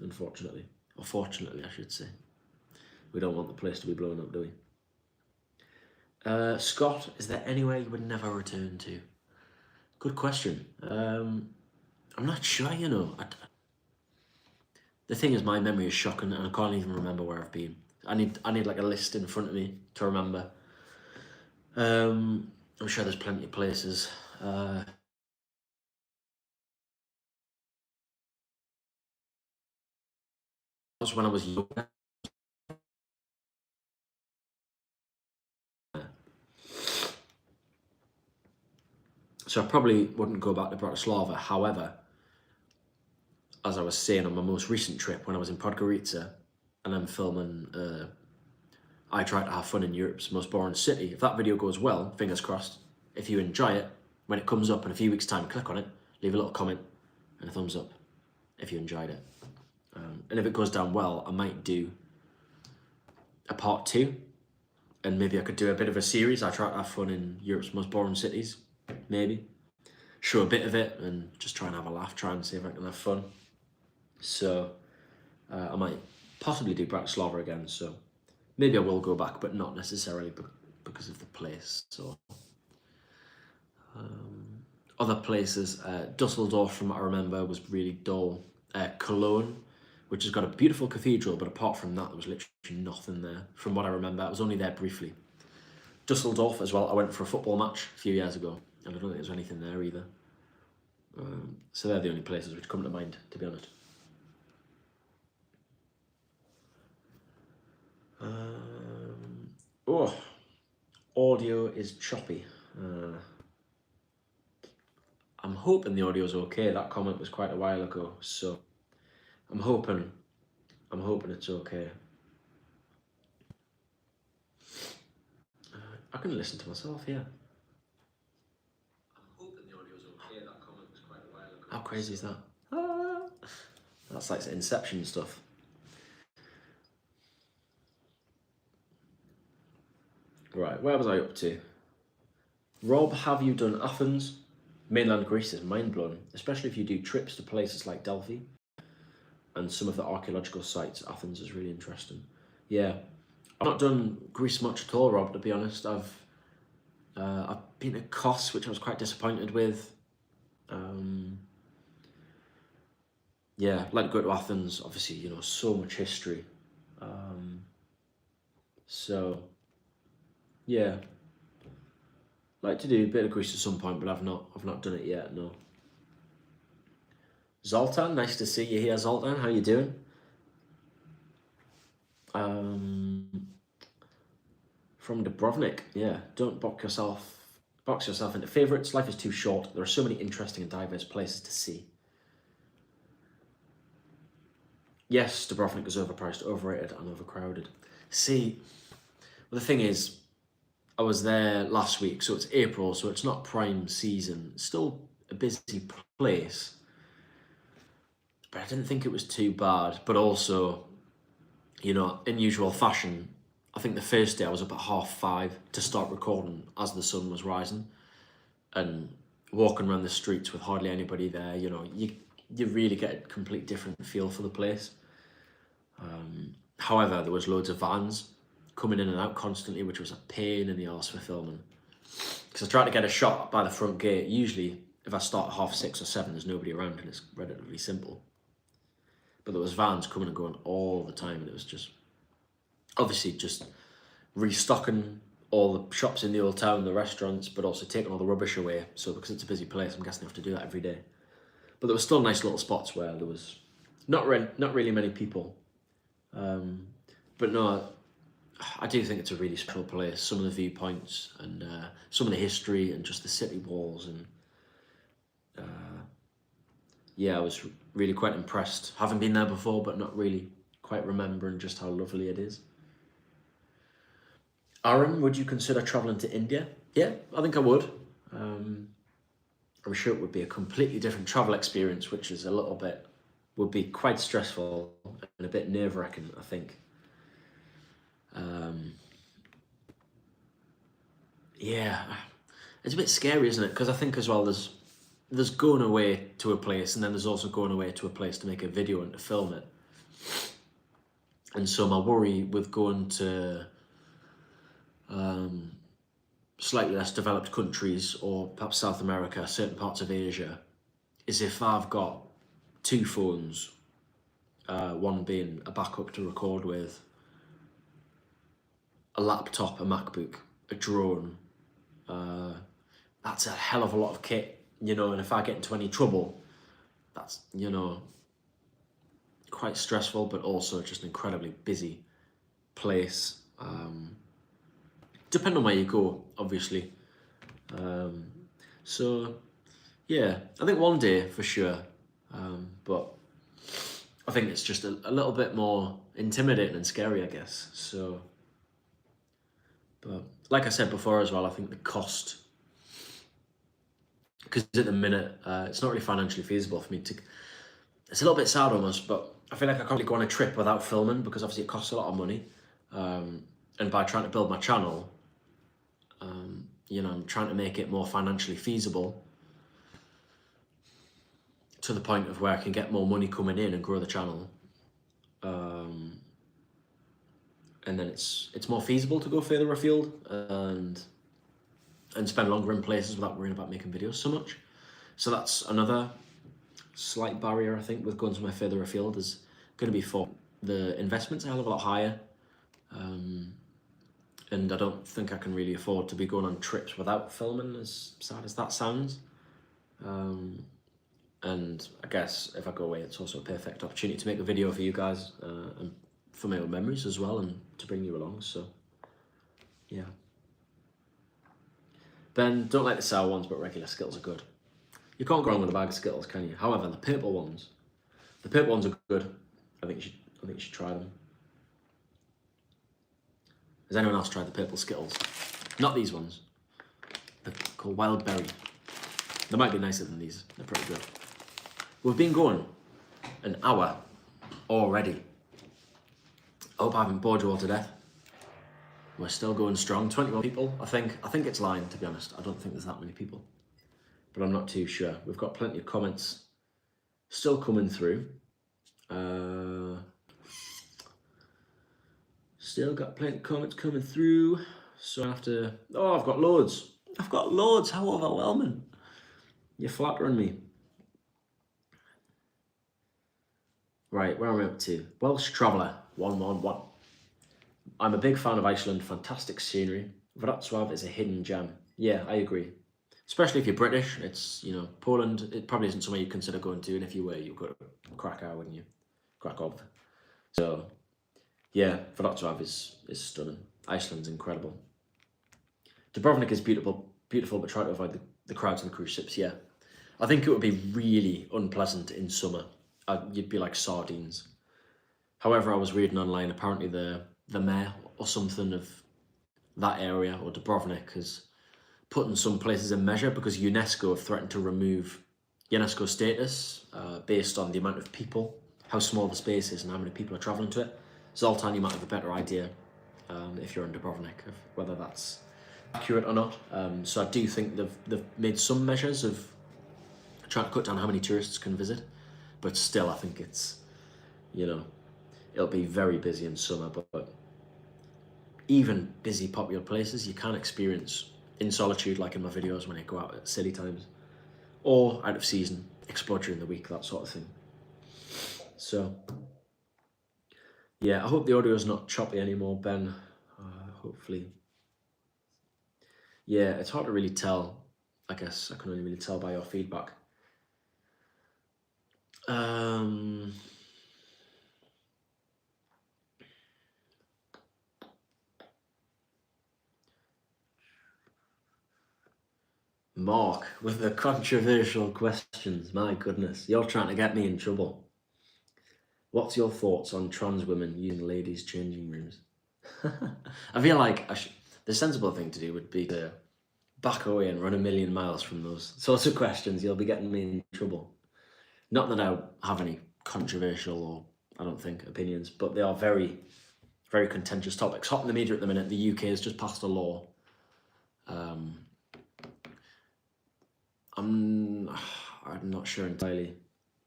unfortunately. Or fortunately, I should say. We don't want the place to be blown up, do we? Scott, is there anywhere you would never return to? Good question. I'm not sure, you know. The thing is, my memory is shocking, and I can't even remember where I've been. I need like a list in front of me to remember. I'm sure there's plenty of places. Was when I was younger. So I probably wouldn't go back to Bratislava. However, as I was saying on my most recent trip when I was in Podgorica and I'm filming I Try to Have Fun in Europe's Most Boring City. If that video goes well, fingers crossed, if you enjoy it, when it comes up in a few weeks' time, click on it, leave a little comment and a thumbs up if you enjoyed it. And if it goes down well, I might do a part 2, and maybe I could do a bit of a series. I Try to Have Fun in Europe's Most Boring Cities, maybe. Show a bit of it and just try and have a laugh, try and see if I can have fun. So I might possibly do Bratislava again, so maybe I will go back, but not necessarily because of the place. So other places, Dusseldorf, from what I remember, was really dull. Cologne, which has got a beautiful cathedral, but apart from that, there was literally nothing there. From what I remember, I was only there briefly. Dusseldorf as well, I went for a football match a few years ago, and I don't think there's anything there either. So they're the only places which come to mind, to be honest. Audio is choppy. I'm hoping the audio's okay. That comment was quite a while ago, so I'm hoping it's okay. I can listen to myself, yeah. I'm hoping the audio's okay. That comment was quite a while ago. How crazy is that? That's like Inception stuff. Right, where was I up to? Rob, have you done Athens? Mainland Greece is mind-blowing, especially if you do trips to places like Delphi and some of the archaeological sites. Athens is really interesting. Yeah, I've not done Greece much at all, Rob, to be honest. I've been to Kos, which I was quite disappointed with. Yeah, I'd like to go to Athens. Obviously, you know, so much history. So, yeah, like to do a bit of Greece at some point, but I've not done it yet. No. Zoltan, nice to see you here, Zoltan. How you doing? From Dubrovnik, yeah. Don't box yourself into favourites. Life is too short. There are so many interesting and diverse places to see. Yes, Dubrovnik is overpriced, overrated, and overcrowded. See, well, the thing is, I was there last week, so it's April, so it's not prime season. Still a busy place, but I didn't think it was too bad. But also, you know, in usual fashion, I think the first day I was up at 5:30 to start recording as the sun was rising, and walking around the streets with hardly anybody there. You know, you really get a complete different feel for the place. However, there was loads of vans coming in and out constantly, which was a pain in the arse for filming. Because I tried to get a shot by the front gate. Usually, if I start at 6:30 or 7, there's nobody around and it's relatively simple. But there was vans coming and going all the time, and it was just obviously just restocking all the shops in the old town, the restaurants, but also taking all the rubbish away. So because it's a busy place, I'm guessing they have to do that every day. But there were still nice little spots where there was not really many people. But no, I do think it's a really special place. Some of the viewpoints and some of the history and just the city walls, and yeah, I was really quite impressed. Having been there before, but not really quite remembering just how lovely it is. Aaron, would you consider travelling to India? Yeah, I think I would. I'm sure it would be a completely different travel experience, which is would be quite stressful and a bit nerve-wracking, I think. Yeah, it's a bit scary, isn't it? Because I think as well there's going away to a place, and then there's also going away to a place to make a video and to film it. And so my worry with going to slightly less developed countries, or perhaps South America, certain parts of Asia, is if I've got two phones, one being a backup to record with, a laptop, a MacBook, a drone. That's a hell of a lot of kit, you know, and if I get into any trouble, that's, you know, quite stressful, but also just an incredibly busy place. Depending on where you go, obviously. So, yeah, I think one day for sure, but I think it's just a little bit more intimidating and scary, I guess. So, but like I said before as well, I think the cost, because at the minute it's not really financially feasible for me to. It's a little bit sad almost, but I feel like I can't really go on a trip without filming because obviously it costs a lot of money. And by trying to build my channel, you know, I'm trying to make it more financially feasible to the point of where I can get more money coming in and grow the channel. And then it's more feasible to go further afield and spend longer in places without worrying about making videos so much. So that's another slight barrier, I think, with going somewhere further afield is going to be for the investment's a hell of a lot higher. And I don't think I can really afford to be going on trips without filming, as sad as that sounds. And I guess if I go away, it's also a perfect opportunity to make a video for you guys and for my own memories as well, and to bring you along. So, yeah. Ben, don't like the sour ones, but regular Skittles are good. You can't go wrong with a bag of Skittles, can you? However, the purple ones are good. I think you should try them. Has anyone else tried the purple Skittles? Not these ones. They're called Wild Berry. They might be nicer than these. They're pretty good. We've been going an hour already. I hope I haven't bored you all to death. We're still going strong. 21 people. I think it's lying, to be honest. I don't think there's that many people, but I'm not too sure. We've got plenty of comments still coming through. Still got plenty of comments coming through. So I have to. Oh, I've got loads. How overwhelming! You're flattering me. Right, where am I up to? Welsh Traveller 111. I'm a big fan of Iceland. Fantastic scenery. Wrocław is a hidden gem. Yeah, I agree. Especially if you're British. It's, you know, Poland, it probably isn't somewhere you'd consider going to, and if you were, you'd go to Krakow, wouldn't you? Krakow. So, yeah, Wrocław is stunning. Iceland's incredible. Dubrovnik is beautiful, but try to avoid the crowds on the cruise ships, yeah. I think it would be really unpleasant in summer. You'd be like sardines. However, I was reading online, apparently the mayor or something of that area, or Dubrovnik, has put in some places in measure because UNESCO have threatened to remove UNESCO status based on the amount of people, how small the space is and how many people are travelling to it. Zoltan, you might have a better idea if you're in Dubrovnik of whether that's accurate or not. So I do think they've made some measures of trying to cut down how many tourists can visit, but still I think it's, you know, it'll be very busy in summer, but even busy popular places you can experience in solitude, like in my videos when I go out at silly times or out of season, explore during the week, that sort of thing. So yeah, I hope the audio is not choppy anymore, Ben. Hopefully. Yeah, it's hard to really tell. I guess I can only really tell by your feedback. Mark with the controversial questions. My goodness, you're trying to get me in trouble. What's your thoughts on trans women using ladies' changing rooms? I feel like the sensible thing to do would be to back away and run a million miles from those sorts of questions. You'll be getting me in trouble. Not that I have any controversial or, I don't think, opinions, but they are very, very contentious topics. Hot in the media at the minute. The UK has just passed a law. I'm not sure entirely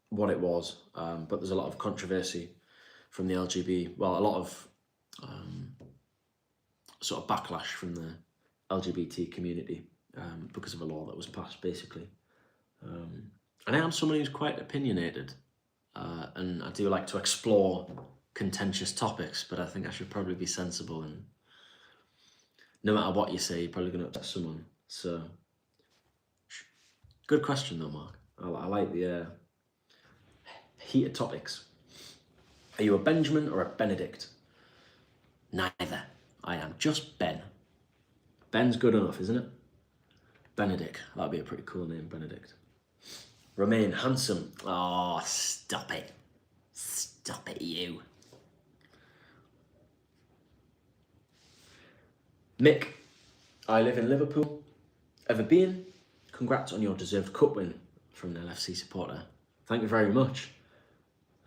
what it was, but there's a lot of controversy from the LGBT, well, a lot of sort of backlash from the LGBT community because of a law that was passed, basically. And I am someone who's quite opinionated, and I do like to explore contentious topics, but I think I should probably be sensible, and no matter what you say, you're probably going to upset someone. So, good question though, Mark. I like the heated topics. Are you a Benjamin or a Benedict? Neither. I am just Ben. Ben's good enough, isn't it? Benedict. That'd be a pretty cool name, Benedict. Remain handsome. Oh, stop it. Stop it, you. Mick, I live in Liverpool. Ever been? Congrats on your deserved cup win, from an LFC supporter. Thank you very much.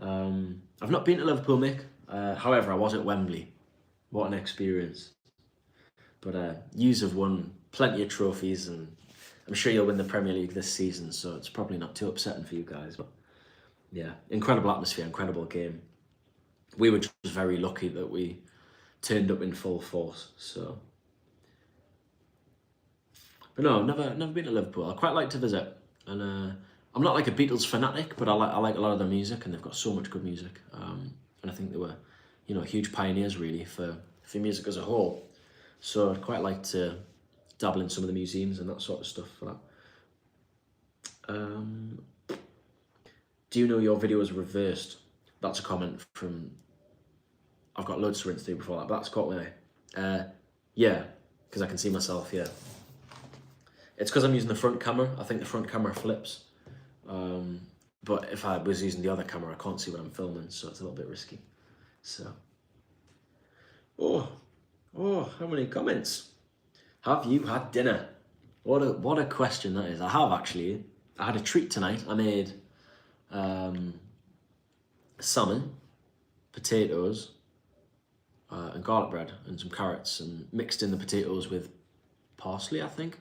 I've not been to Liverpool, Mick. However, I was at Wembley. What an experience. But yous have won plenty of trophies, and I'm sure you'll win the Premier League this season, so it's probably not too upsetting for you guys. But yeah, incredible atmosphere, incredible game. We were just very lucky that we turned up in full force. So, but no, never been to Liverpool. I quite like to visit, and I'm not like a Beatles fanatic, but I like a lot of their music, and they've got so much good music. And I think they were, huge pioneers really for music as a whole. So I'd quite like to dabble in some of the museums and that sort of stuff for that. Do you know your video is reversed? That's a comment from... I've got loads to rinse through before that, but that's caught my eye. Yeah, because I can see myself, yeah. It's because I'm using the front camera. I think the front camera flips. But if I was using the other camera, I can't see what I'm filming, so it's a little bit risky. So... Oh, how many comments? Have you had dinner? What a question that is. I have, actually. I had a treat tonight. I made salmon, potatoes, and garlic bread, and some carrots, and mixed in the potatoes with parsley, I think.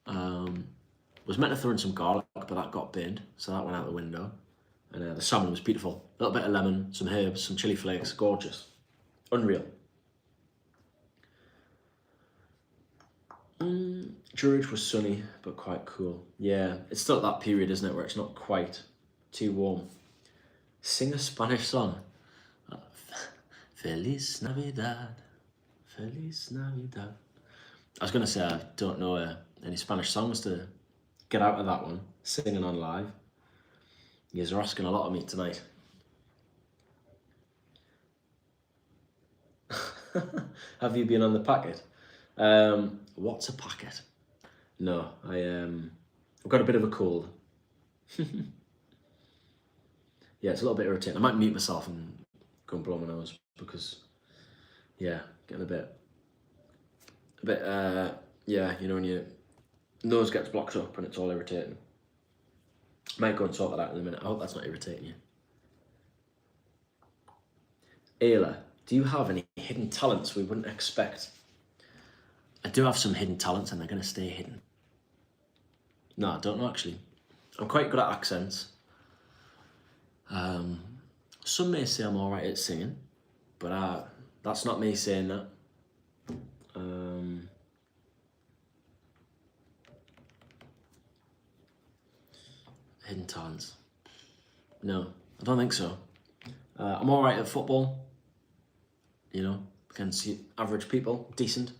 Was meant to throw in some garlic, but that got burned, so that went out the window. And the salmon was beautiful. A little bit of lemon, some herbs, some chili flakes. Gorgeous. Unreal. Druridge was sunny, but quite cool. Yeah, it's still at that period, isn't it, where it's not quite too warm. Sing a Spanish song. Feliz Navidad, Feliz Navidad. I was going to say I don't know any Spanish songs to get out of that one, singing on live. You guys are asking a lot of me tonight. Have you been on the packet? What's a packet? No, I've got a bit of a cold. Yeah, it's a little bit irritating. I might mute myself and go and blow my nose because, yeah, getting a bit, yeah, when your nose gets blocked up and it's all irritating. Might go and sort that out in a minute. I hope that's not irritating you. Ayla, do you have any hidden talents we wouldn't expect? I do have some hidden talents, and they're going to stay hidden. No, I don't know, actually. I'm quite good at accents. Some may say I'm all right at singing, but that's not me saying that. Hidden talents. No, I don't think so. I'm all right at football. Against average people, decent.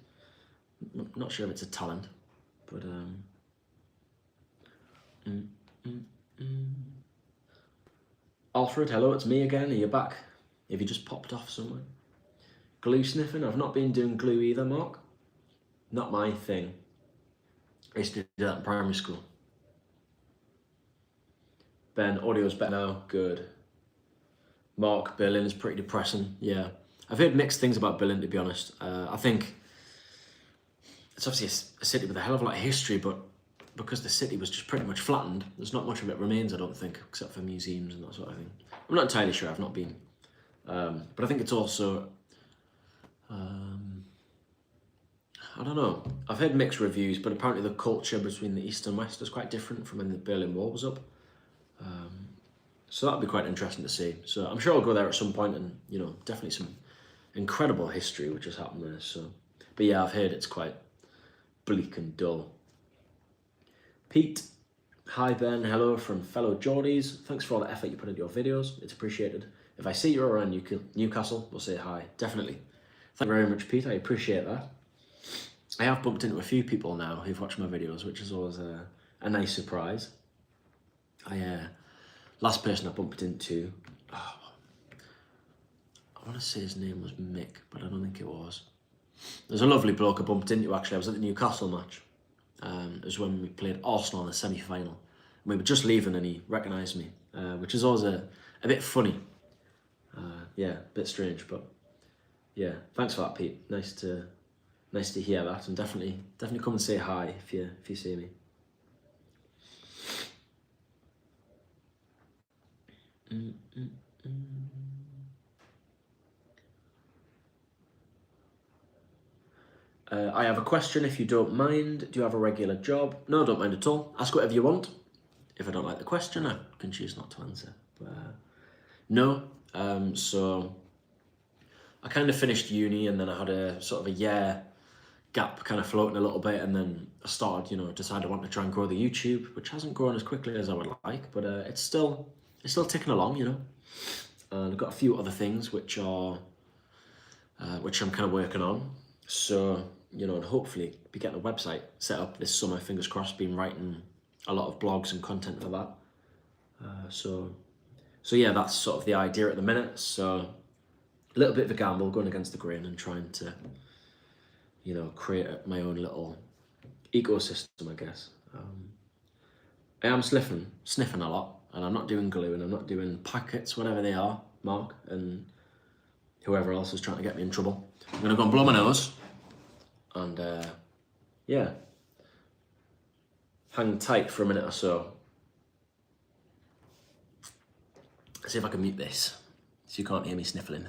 Not sure if it's a talent, but Alfred, hello, it's me again. Are you back? Have you just popped off somewhere? Glue sniffing? I've not been doing glue either, Mark. Not my thing. I used to do that in primary school. Ben, audio's better now. Good. Mark, Berlin is pretty depressing. Yeah. I've heard mixed things about Berlin, to be honest. I think it's obviously a city with a hell of a lot of history, but because the city was just pretty much flattened, there's not much of it remains, I don't think, except for museums and that sort of thing. I'm not entirely sure, I've not been. But I think it's also, I don't know. I've heard mixed reviews, but apparently the culture between the East and West is quite different from when the Berlin Wall was up. So that'd be quite interesting to see. So I'm sure I'll go there at some point, and definitely some incredible history which has happened there. So, but yeah, I've heard it's quite bleak and dull. Pete, Hi Ben, hello from fellow Geordies. Thanks for all the effort you put into your videos. It's appreciated. If I see you around Newcastle, we'll say hi. Definitely. Thank you very much, Pete. I appreciate that. I have bumped into a few people now who've watched my videos, which is always a nice surprise. Last person I bumped into, I want to say his name was Mick, but I don't think it was. There's a lovely bloke I bumped into actually. I was at the Newcastle match. It was when we played Arsenal in the semi-final. We were just leaving and he recognised me, which is always a bit funny. Yeah, a bit strange, but yeah, thanks for that, Pete. Nice to hear that, and definitely come and say hi if you see me. I have a question if you don't mind. Do you have a regular job? No, I don't mind at all. Ask whatever you want. If I don't like the question, I can choose not to answer. But no, so I kind of finished uni and then I had a sort of a year gap kind of floating a little bit, and then I started, decided I want to try and grow the YouTube, which hasn't grown as quickly as I would like, but it's still ticking along, And I've got a few other things which I'm kind of working on. So, and hopefully be getting a website set up this summer, fingers crossed. Been writing a lot of blogs and content for that. So yeah, that's sort of the idea at the minute. So a little bit of a gamble, going against the grain and trying to, create my own little ecosystem, I guess. I am sniffing a lot, and I'm not doing glue, and I'm not doing packets, whatever they are, Mark, and whoever else is trying to get me in trouble. I'm gonna go and blow my nose, and yeah, hang tight for a minute or so. See if I can mute this, so you can't hear me sniffling.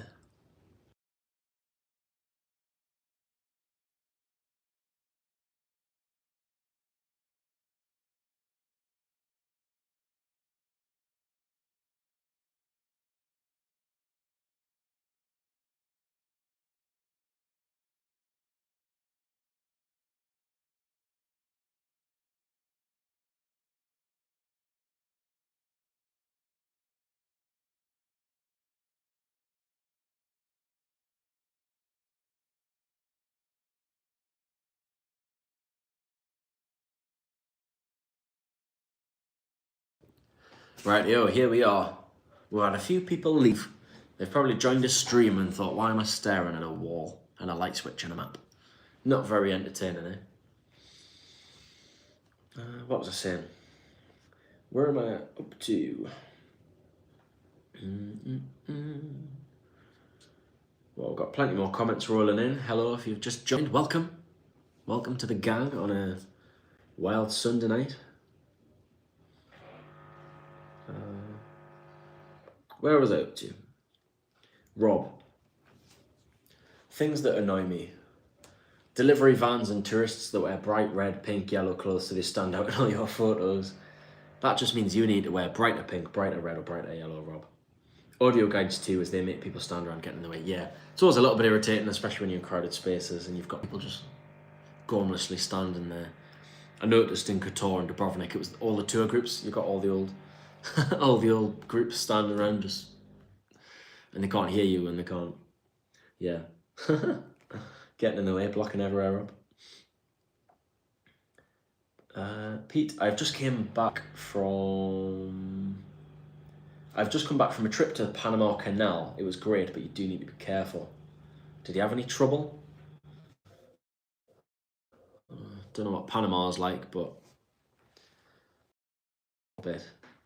Right, here we are. We had a few people leave. They've probably joined a stream and thought, why am I staring at a wall and a light switch and a map? Not very entertaining, eh? What was I saying? Where am I up to? Well, we've got plenty more comments rolling in. Hello, if you've just joined, welcome. Welcome to the gang on a wild Sunday night. Where was I up to? Rob. Things that annoy me. Delivery vans and tourists that wear bright red, pink, yellow clothes so they stand out in all your photos. That just means you need to wear brighter pink, brighter red, or brighter yellow, Rob. Audio guides too, as they make people stand around getting in the way. Yeah, it's always a little bit irritating, especially when you're in crowded spaces and you've got people just gormlessly standing there. I noticed in Kotor and Dubrovnik, it was all the tour groups. You've got all the old groups standing around just, and they can't hear you and they can't, yeah. Getting in the way, blocking everywhere up. Pete, I've just come back from a trip to the Panama Canal. It was great, but you do need to be careful. Did you have any trouble? Don't know what Panama's like, but a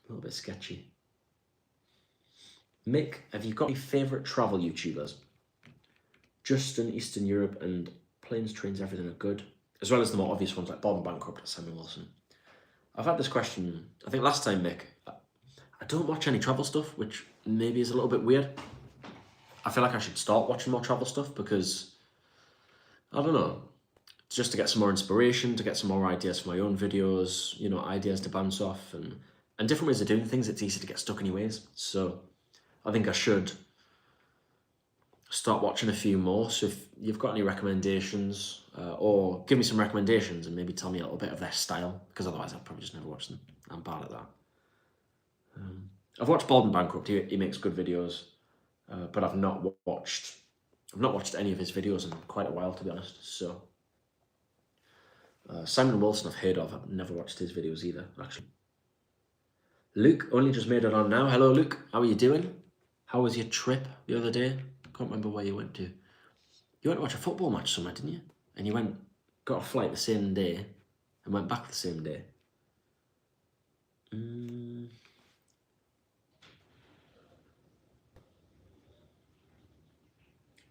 little bit sketchy. Mick, have you got any favourite travel YouTubers? Justin, Eastern Europe, and Planes, Trains, Everything are good, as well as the more obvious ones like Bob Bankrupt or Samuel Wilson. I've had this question, I think last time, Mick. I don't watch any travel stuff, which maybe is a little bit weird. I feel like I should start watching more travel stuff because, I don't know, just to get some more inspiration, to get some more ideas for my own videos, ideas to bounce off, and different ways of doing things. It's easy to get stuck anyways, so I think I should start watching a few more. So if you've got any recommendations, or give me some recommendations and maybe tell me a little bit of their style, because otherwise I'll probably just never watch them. I'm bad at that. I've watched Bald and Bankrupt. He makes good videos, but I've not watched any of his videos in quite a while, to be honest. So Simon Wilson I've heard of. I've never watched his videos either, actually. Luke only just made it on now. Hello, Luke. How are you doing? How was your trip the other day? Can't remember where you went to. You went to watch a football match somewhere, didn't you? And you got a flight the same day and went back the same day. Can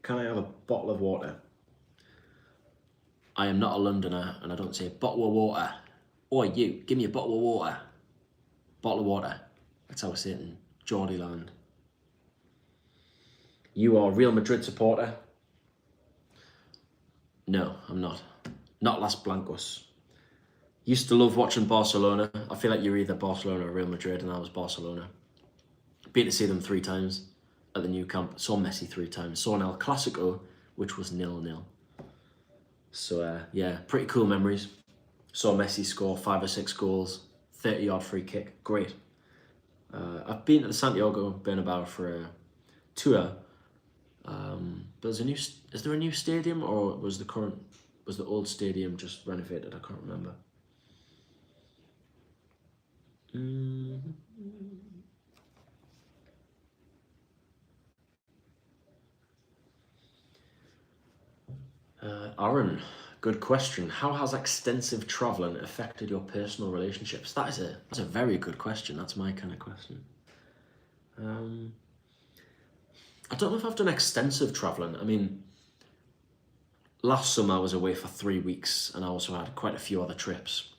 I have a bottle of water? I am not a Londoner and I don't say bottle of water. Oi, you, give me a bottle of water. Bottle of water. That's how I say it in Geordie land. You are a Real Madrid supporter? No, I'm not. Not Las Blancos. Used to love watching Barcelona. I feel like you're either Barcelona or Real Madrid, and I was Barcelona. Been to see them 3 times at the new camp. Saw Messi 3 times. Saw an El Clasico, which was 0-0. So yeah, pretty cool memories. Saw Messi score 5 or 6 goals, 30-yard free kick. Great. I've been to the Santiago Bernabeu for a tour. But is there a new stadium, or was the old stadium just renovated? I can't remember. Aaron, good question. How has extensive travelling affected your personal relationships? That's a very good question. That's my kind of question. I don't know if I've done extensive travelling. I mean, last summer I was away for 3 weeks, and I also had quite a few other trips.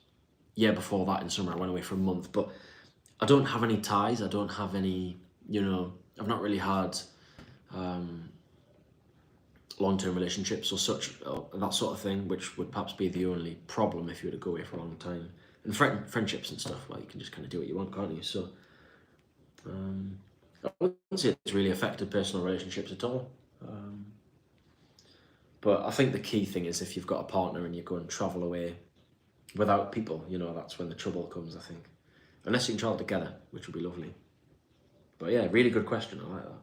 Yeah, before that in summer I went away for a month, but I don't have any ties. I don't have any, I've not really had long-term relationships or such, that sort of thing, which would perhaps be the only problem if you were to go away for a long time. And friendships and stuff, well, you can just kind of do what you want, can't you? So I wouldn't say it's really affected personal relationships at all. But I think the key thing is if you've got a partner and you go and travel away without people, that's when the trouble comes, I think. Unless you can travel together, which would be lovely. But yeah, really good question. I like that.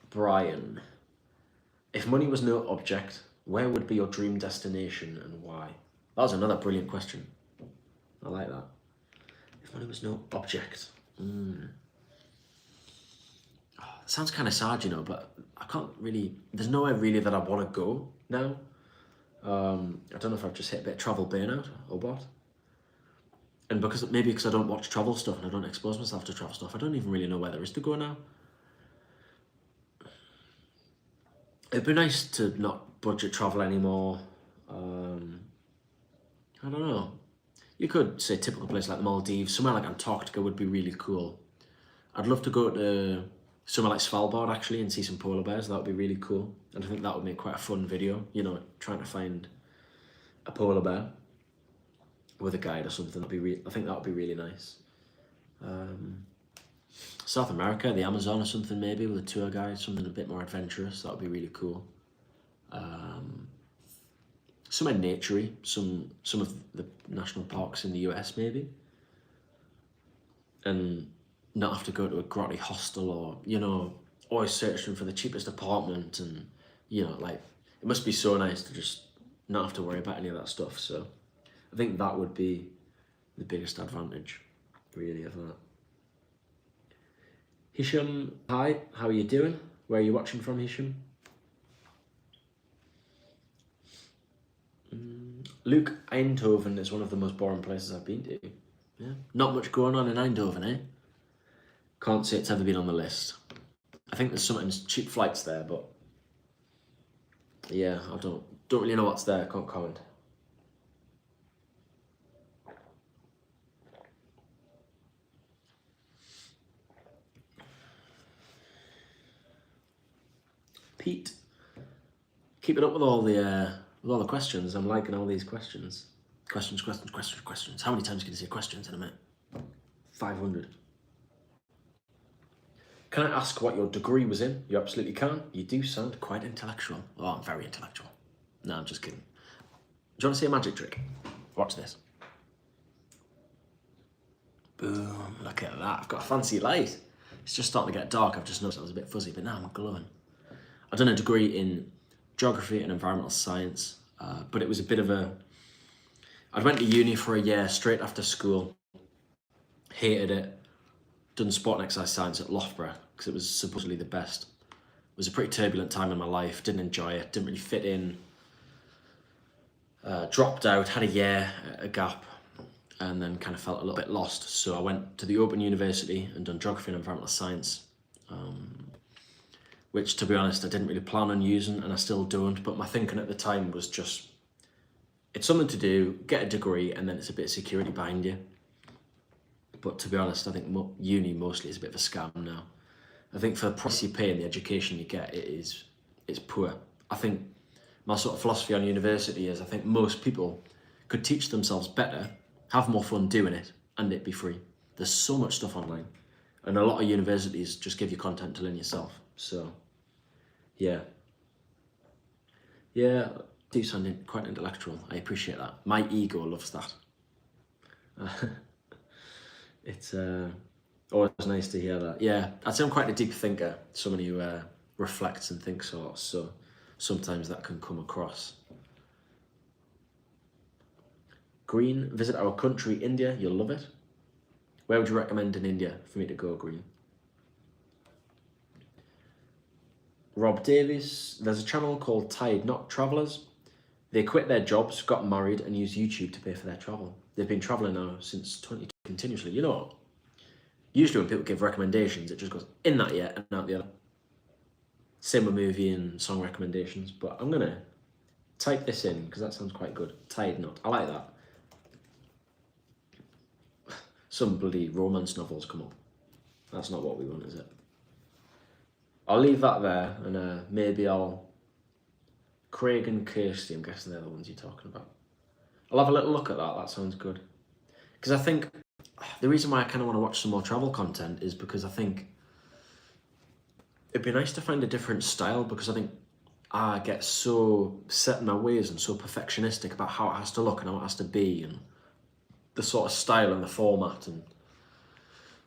Brian, if money was no object, where would be your dream destination and why? That was another brilliant question. I like that. If money was no object. It sounds kind of sad, but I can't really, there's nowhere really that I want to go now. I don't know if I've just hit a bit of travel burnout or what. And because I don't watch travel stuff and I don't expose myself to travel stuff, I don't even really know where there is to go now. It'd be nice to not budget travel anymore. I don't know. You could say typical place like the Maldives, somewhere like Antarctica would be really cool. I'd love to go to somewhere like Svalbard actually and see some polar bears. That would be really cool. And I think that would make quite a fun video, trying to find a polar bear with a guide or something. I think that would be really nice. South America, the Amazon or something maybe, with a tour guide, something a bit more adventurous. That would be really cool. Somewhere naturey, some of the national parks in the US maybe. And not have to go to a grotty hostel or, always searching for the cheapest apartment and, it must be so nice to just not have to worry about any of that stuff. So I think that would be the biggest advantage, really, of that. Hisham, hi, how are you doing? Where are you watching from, Hisham? Luke, Eindhoven is one of the most boring places I've been to. Yeah, not much going on in Eindhoven, eh? Can't say it's ever been on the list. I think there's sometimes cheap flights there, but yeah, I don't really know what's there. Can't comment. Pete, keep it up with all the questions. I'm liking all these questions. Questions. How many times can you say questions in a minute? 500. Can I ask what your degree was in? You absolutely can. You do sound quite intellectual. Oh, I'm very intellectual. No, I'm just kidding. Do you want to see a magic trick? Watch this. Boom, look at that. I've got a fancy light. It's just starting to get dark. I've just noticed I was a bit fuzzy, but now I'm glowing. I've done a degree in geography and environmental science, but it was a bit of a... I went to uni for a year straight after school, hated it, done sport and exercise science at Loughborough because it was supposedly the best. It was a pretty turbulent time in my life, didn't enjoy it, didn't really fit in, dropped out, had a year, a gap, and then kind of felt a little bit lost. So I went to the Open University and done geography and environmental science, which, to be honest, I didn't really plan on using, and I still don't, but my thinking at the time was just, it's something to do, get a degree, and then it's a bit of security behind you. But to be honest, I think uni mostly is a bit of a scam now. I think for the price you pay and the education you get, it's poor. I think my sort of philosophy on university is I think most people could teach themselves better, have more fun doing it, and it'd be free. There's so much stuff online. And a lot of universities just give you content to learn yourself. So, yeah. Yeah, do sound quite intellectual. I appreciate that. My ego loves that. It's always nice to hear that. Yeah, I'd say I'm quite a deep thinker, someone who reflects and thinks a lot, so sometimes that can come across. Green, visit our country, India, you'll love it. Where would you recommend in India for me to go, Green? Rob Davies, there's a channel called Tide Not Travellers. They quit their jobs, got married, and use YouTube to pay for their travel. They've been travelling now since 2020 continuously. You know what? Usually when people give recommendations, it just goes in that year and out the other. Same with movie and song recommendations, but I'm going to type this in because that sounds quite good. Tide Not. I like that. Some bloody romance novels come up. That's not what we want, is it? I'll leave that there, and maybe Craig and Kirsty, I'm guessing they're the ones you're talking about. I'll have a little look at that. That sounds good. Because I think the reason why I kind of want to watch some more travel content is because I think it'd be nice to find a different style, because I think I get so set in my ways and so perfectionistic about how it has to look and how it has to be and the sort of style and the format, and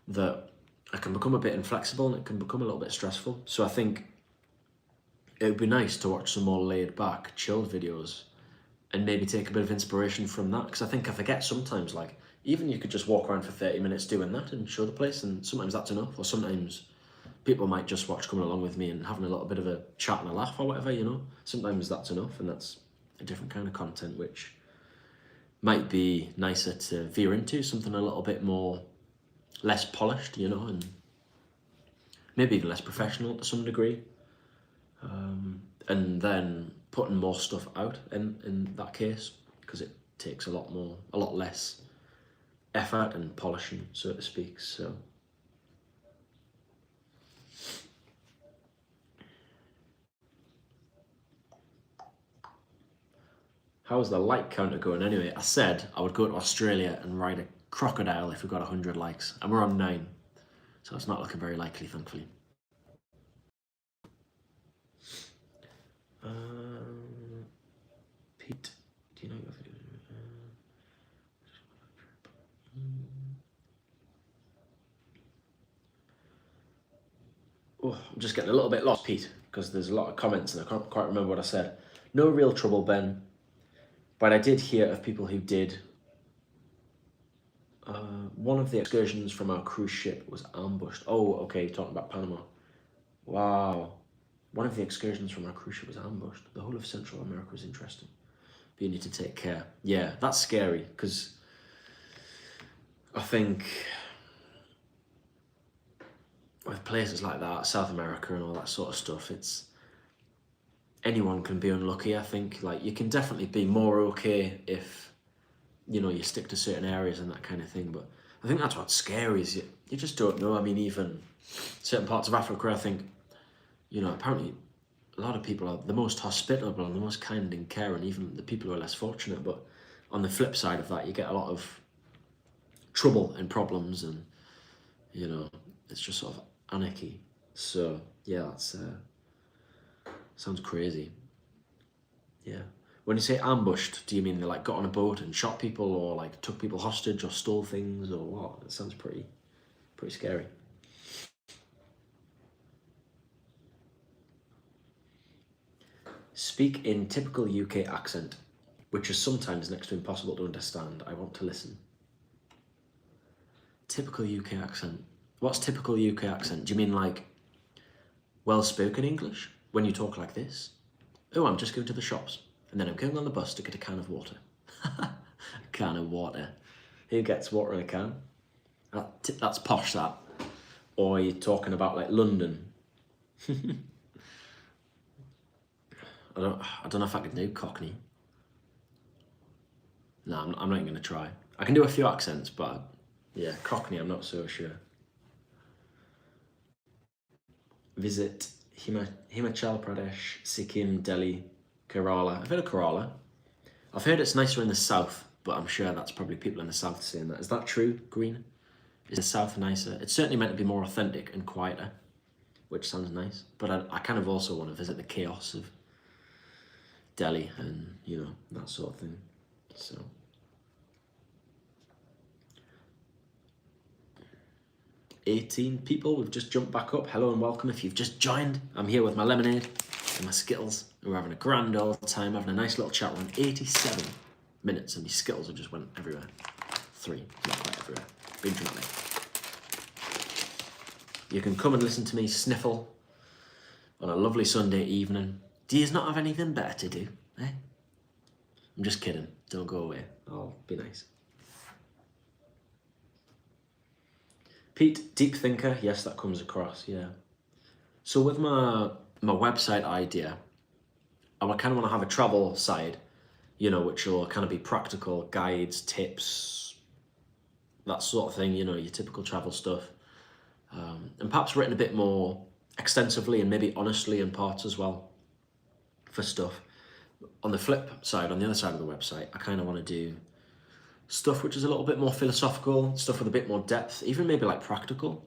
that I can become a bit inflexible and it can become a little bit stressful. So I think it would be nice to watch some more laid back, chilled videos and maybe take a bit of inspiration from that, because I think I forget sometimes, like, even you could just walk around for 30 minutes doing that and show the place, and sometimes that's enough, or sometimes people might just watch coming along with me and having a little bit of a chat and a laugh or whatever, you know. Sometimes that's enough, and that's a different kind of content which might be nicer to veer into, something a little bit more, less polished, you know, and maybe even less professional to some degree. And then putting more stuff out in that case, because it takes a lot less effort and polishing, so to speak. So how's the like counter going anyway? I said I would go to Australia and ride a crocodile if we got 100 likes, and we're on 9, so it's not looking very likely, thankfully. Pete, do you know your video? Oh, I'm just getting a little bit lost, Pete, because there's a lot of comments and I can't quite remember what I said. No real trouble, Ben, but I did hear of people who did. One of the excursions from our cruise ship was ambushed. Oh, okay, talking about Panama. Wow. One of the excursions from our cruise ship was ambushed. The whole of Central America was interesting. But you need to take care. Yeah, that's scary, because I think with places like that, South America and all that sort of stuff, it's anyone can be unlucky. I think, like, you can definitely be more okay if, you know, you stick to certain areas and that kind of thing, but I think that's what's scary, is you just don't know. I mean, even certain parts of Africa, I think, you know, apparently a lot of people are the most hospitable and the most kind and caring, even the people who are less fortunate. But on the flip side of that, you get a lot of trouble and problems, and, you know, it's just sort of anarchy. So yeah, that's sounds crazy. Yeah. When you say ambushed, do you mean they like got on a boat and shot people, or like took people hostage, or stole things, or what? It sounds pretty scary. Speak in typical UK accent, which is sometimes next to impossible to understand. I want to listen. Typical UK accent. What's typical UK accent? Do you mean like well-spoken English? When you talk like this? Oh, I'm just going to the shops, and then I'm going on the bus to get a can of water. A can of water. Who gets water in a can? That's posh, that. Or you're talking about like London. I don't know if I can do Cockney. No, I'm not even going to try. I can do a few accents, but yeah, Cockney, I'm not so sure. Visit Himachal Pradesh, Sikkim, Delhi, Kerala. I've heard of Kerala. I've heard it's nicer in the south, but I'm sure that's probably people in the south saying that. Is that true, Green? Is the south nicer? It's certainly meant to be more authentic and quieter, which sounds nice. But I kind of also want to visit the chaos of Delhi and, you know, that sort of thing. So 18 people, we've just jumped back up. Hello and welcome if you've just joined. I'm here with my lemonade and my Skittles. We're having a grand old time, having a nice little chat. We're on 87 minutes and these Skittles have just went everywhere. 3, not quite everywhere. Been dramatic. You can come and listen to me sniffle on a lovely Sunday evening. Do you not have anything better to do, eh? I'm just kidding. Don't go away. I'll be nice. Pete, deep thinker. Yes, that comes across, yeah. So with my website idea, I kind of want to have a travel side, you know, which will kind of be practical guides, tips, that sort of thing, you know, your typical travel stuff. And perhaps written a bit more extensively and maybe honestly in parts as well for stuff. On the flip side, on the other side of the website, I kind of want to do stuff which is a little bit more philosophical, stuff with a bit more depth, even maybe like practical,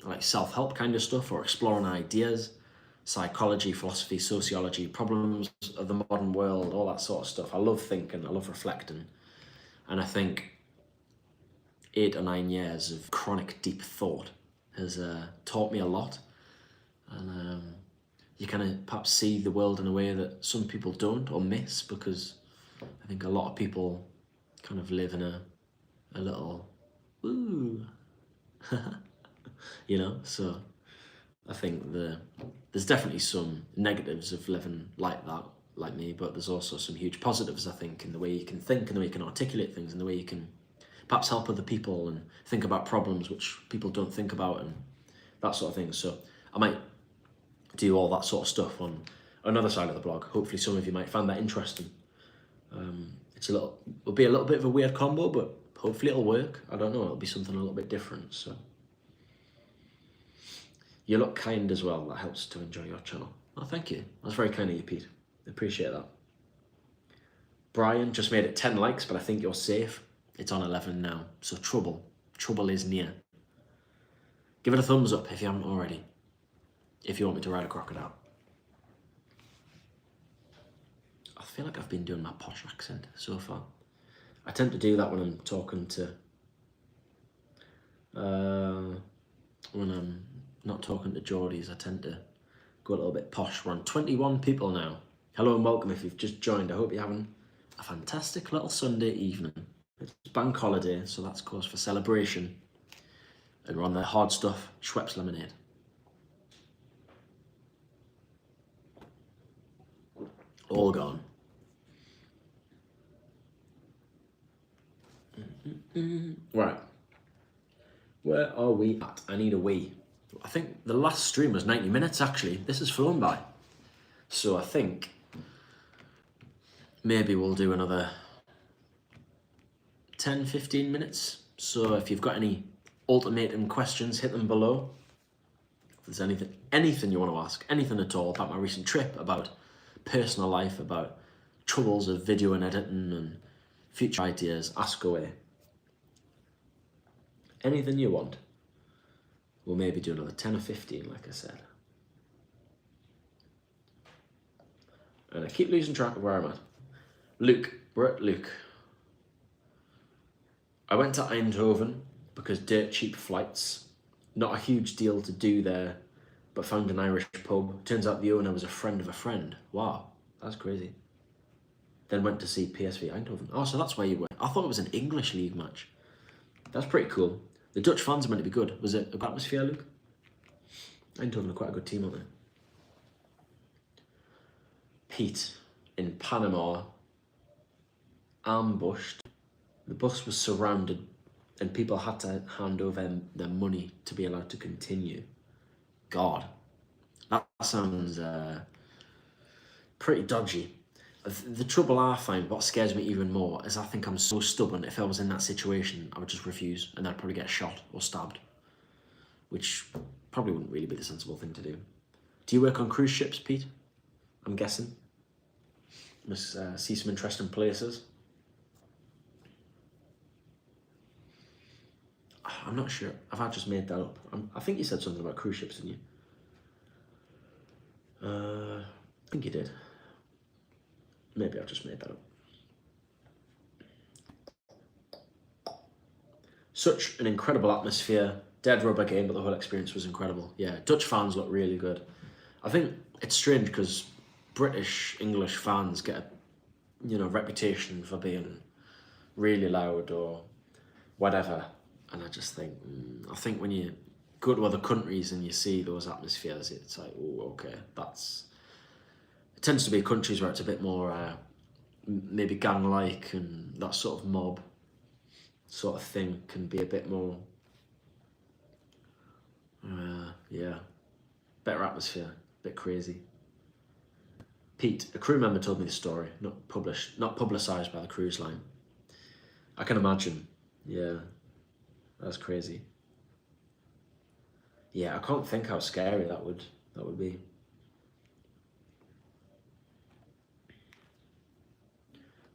like self-help kind of stuff, or exploring ideas, psychology, philosophy, sociology, problems of the modern world, all that sort of stuff. I love thinking, I love reflecting. And I think 8 or 9 years of chronic deep thought has taught me a lot. And you kind of perhaps see the world in a way that some people don't or miss, because I think a lot of people kind of live in a little, ooh, you know, so I think there's definitely some negatives of living like that, like me, but there's also some huge positives, I think, in the way you can think and the way you can articulate things and the way you can perhaps help other people and think about problems which people don't think about and that sort of thing. So I might do all that sort of stuff on another side of the blog. Hopefully some of you might find that interesting. It'll be a little bit of a weird combo, but hopefully it'll work. I don't know, it'll be something a little bit different. So you look kind as well. That helps to enjoy your channel. Oh, thank you. That's very kind of you, Pete. I appreciate that. Brian just made it 10 likes, but I think you're safe. It's on 11 now. So trouble is near. Give it a thumbs up if you haven't already. If you want me to ride a crocodile. I feel like I've been doing my posh accent so far. I tend to do that when I'm talking to, when I'm not talking to Geordies, I tend to go a little bit posh. We're on 21 people now. Hello and welcome if you've just joined. I hope you're having a fantastic little Sunday evening. It's bank holiday, so that's cause for celebration. And we're on the hard stuff, Schweppes lemonade. All gone. Right. Where are we at? I need a wee. I think the last stream was 90 minutes actually. This has flown by. So I think maybe we'll do another 10, 15 minutes. So if you've got any ultimatum questions, hit them below. If there's anything you want to ask, anything at all about my recent trip, about personal life, about troubles of video and editing and future ideas, ask away. Anything you want. We'll maybe do another 10 or 15, like I said. And I keep losing track of where I'm at. Luke, we're at Luke. I went to Eindhoven because dirt cheap flights. Not a huge deal to do there, but found an Irish pub. Turns out the owner was a friend of a friend. Wow, that's crazy. Then went to see PSV Eindhoven. Oh, so that's where you were. I thought it was an English league match. That's pretty cool. The Dutch fans are meant to be good. Was it a good atmosphere, Luke? Eindhoven are quite a good team, aren't they? Pete, in Panama, ambushed. The bus was surrounded and people had to hand over their money to be allowed to continue. God, that sounds pretty dodgy. The trouble I find, what scares me even more, is I think I'm so stubborn. If I was in that situation, I would just refuse and I'd probably get shot or stabbed, which probably wouldn't really be the sensible thing to do. Do you work on cruise ships, Pete? I'm guessing. Must see some interesting places. I'm not sure. Have I just made that up? I think you said something about cruise ships, didn't you? I think you did. Maybe I've just made that up. Such an incredible atmosphere. Dead rubber game, but the whole experience was incredible. Yeah, Dutch fans look really good. I think it's strange because British, English fans get a reputation for being really loud or whatever. And I just think, I think when you go to other countries and you see those atmospheres, it's like, oh, okay, it tends to be countries where it's a bit more maybe gang-like, and that sort of mob sort of thing can be a bit more, better atmosphere, a bit crazy. Pete, a crew member told me the story, not publicised by the cruise line. I can imagine, yeah, that's crazy. Yeah, I can't think how scary that would be.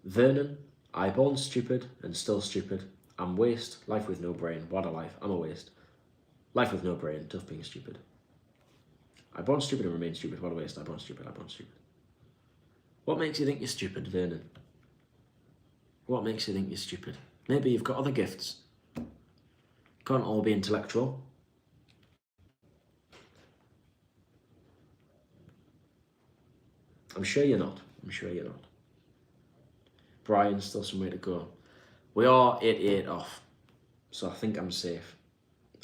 Vernon, I born stupid and still stupid. I'm waste, life with no brain. What a life, I'm a waste. Life with no brain, tough being stupid. I born stupid and remain stupid. What a waste, I born stupid, I born stupid. What makes you think you're stupid, Vernon? What makes you think you're stupid? Maybe you've got other gifts. Can't all be intellectual. I'm sure you're not. I'm sure you're not. Brian, still some way to go. We are 88 off, so I think I'm safe.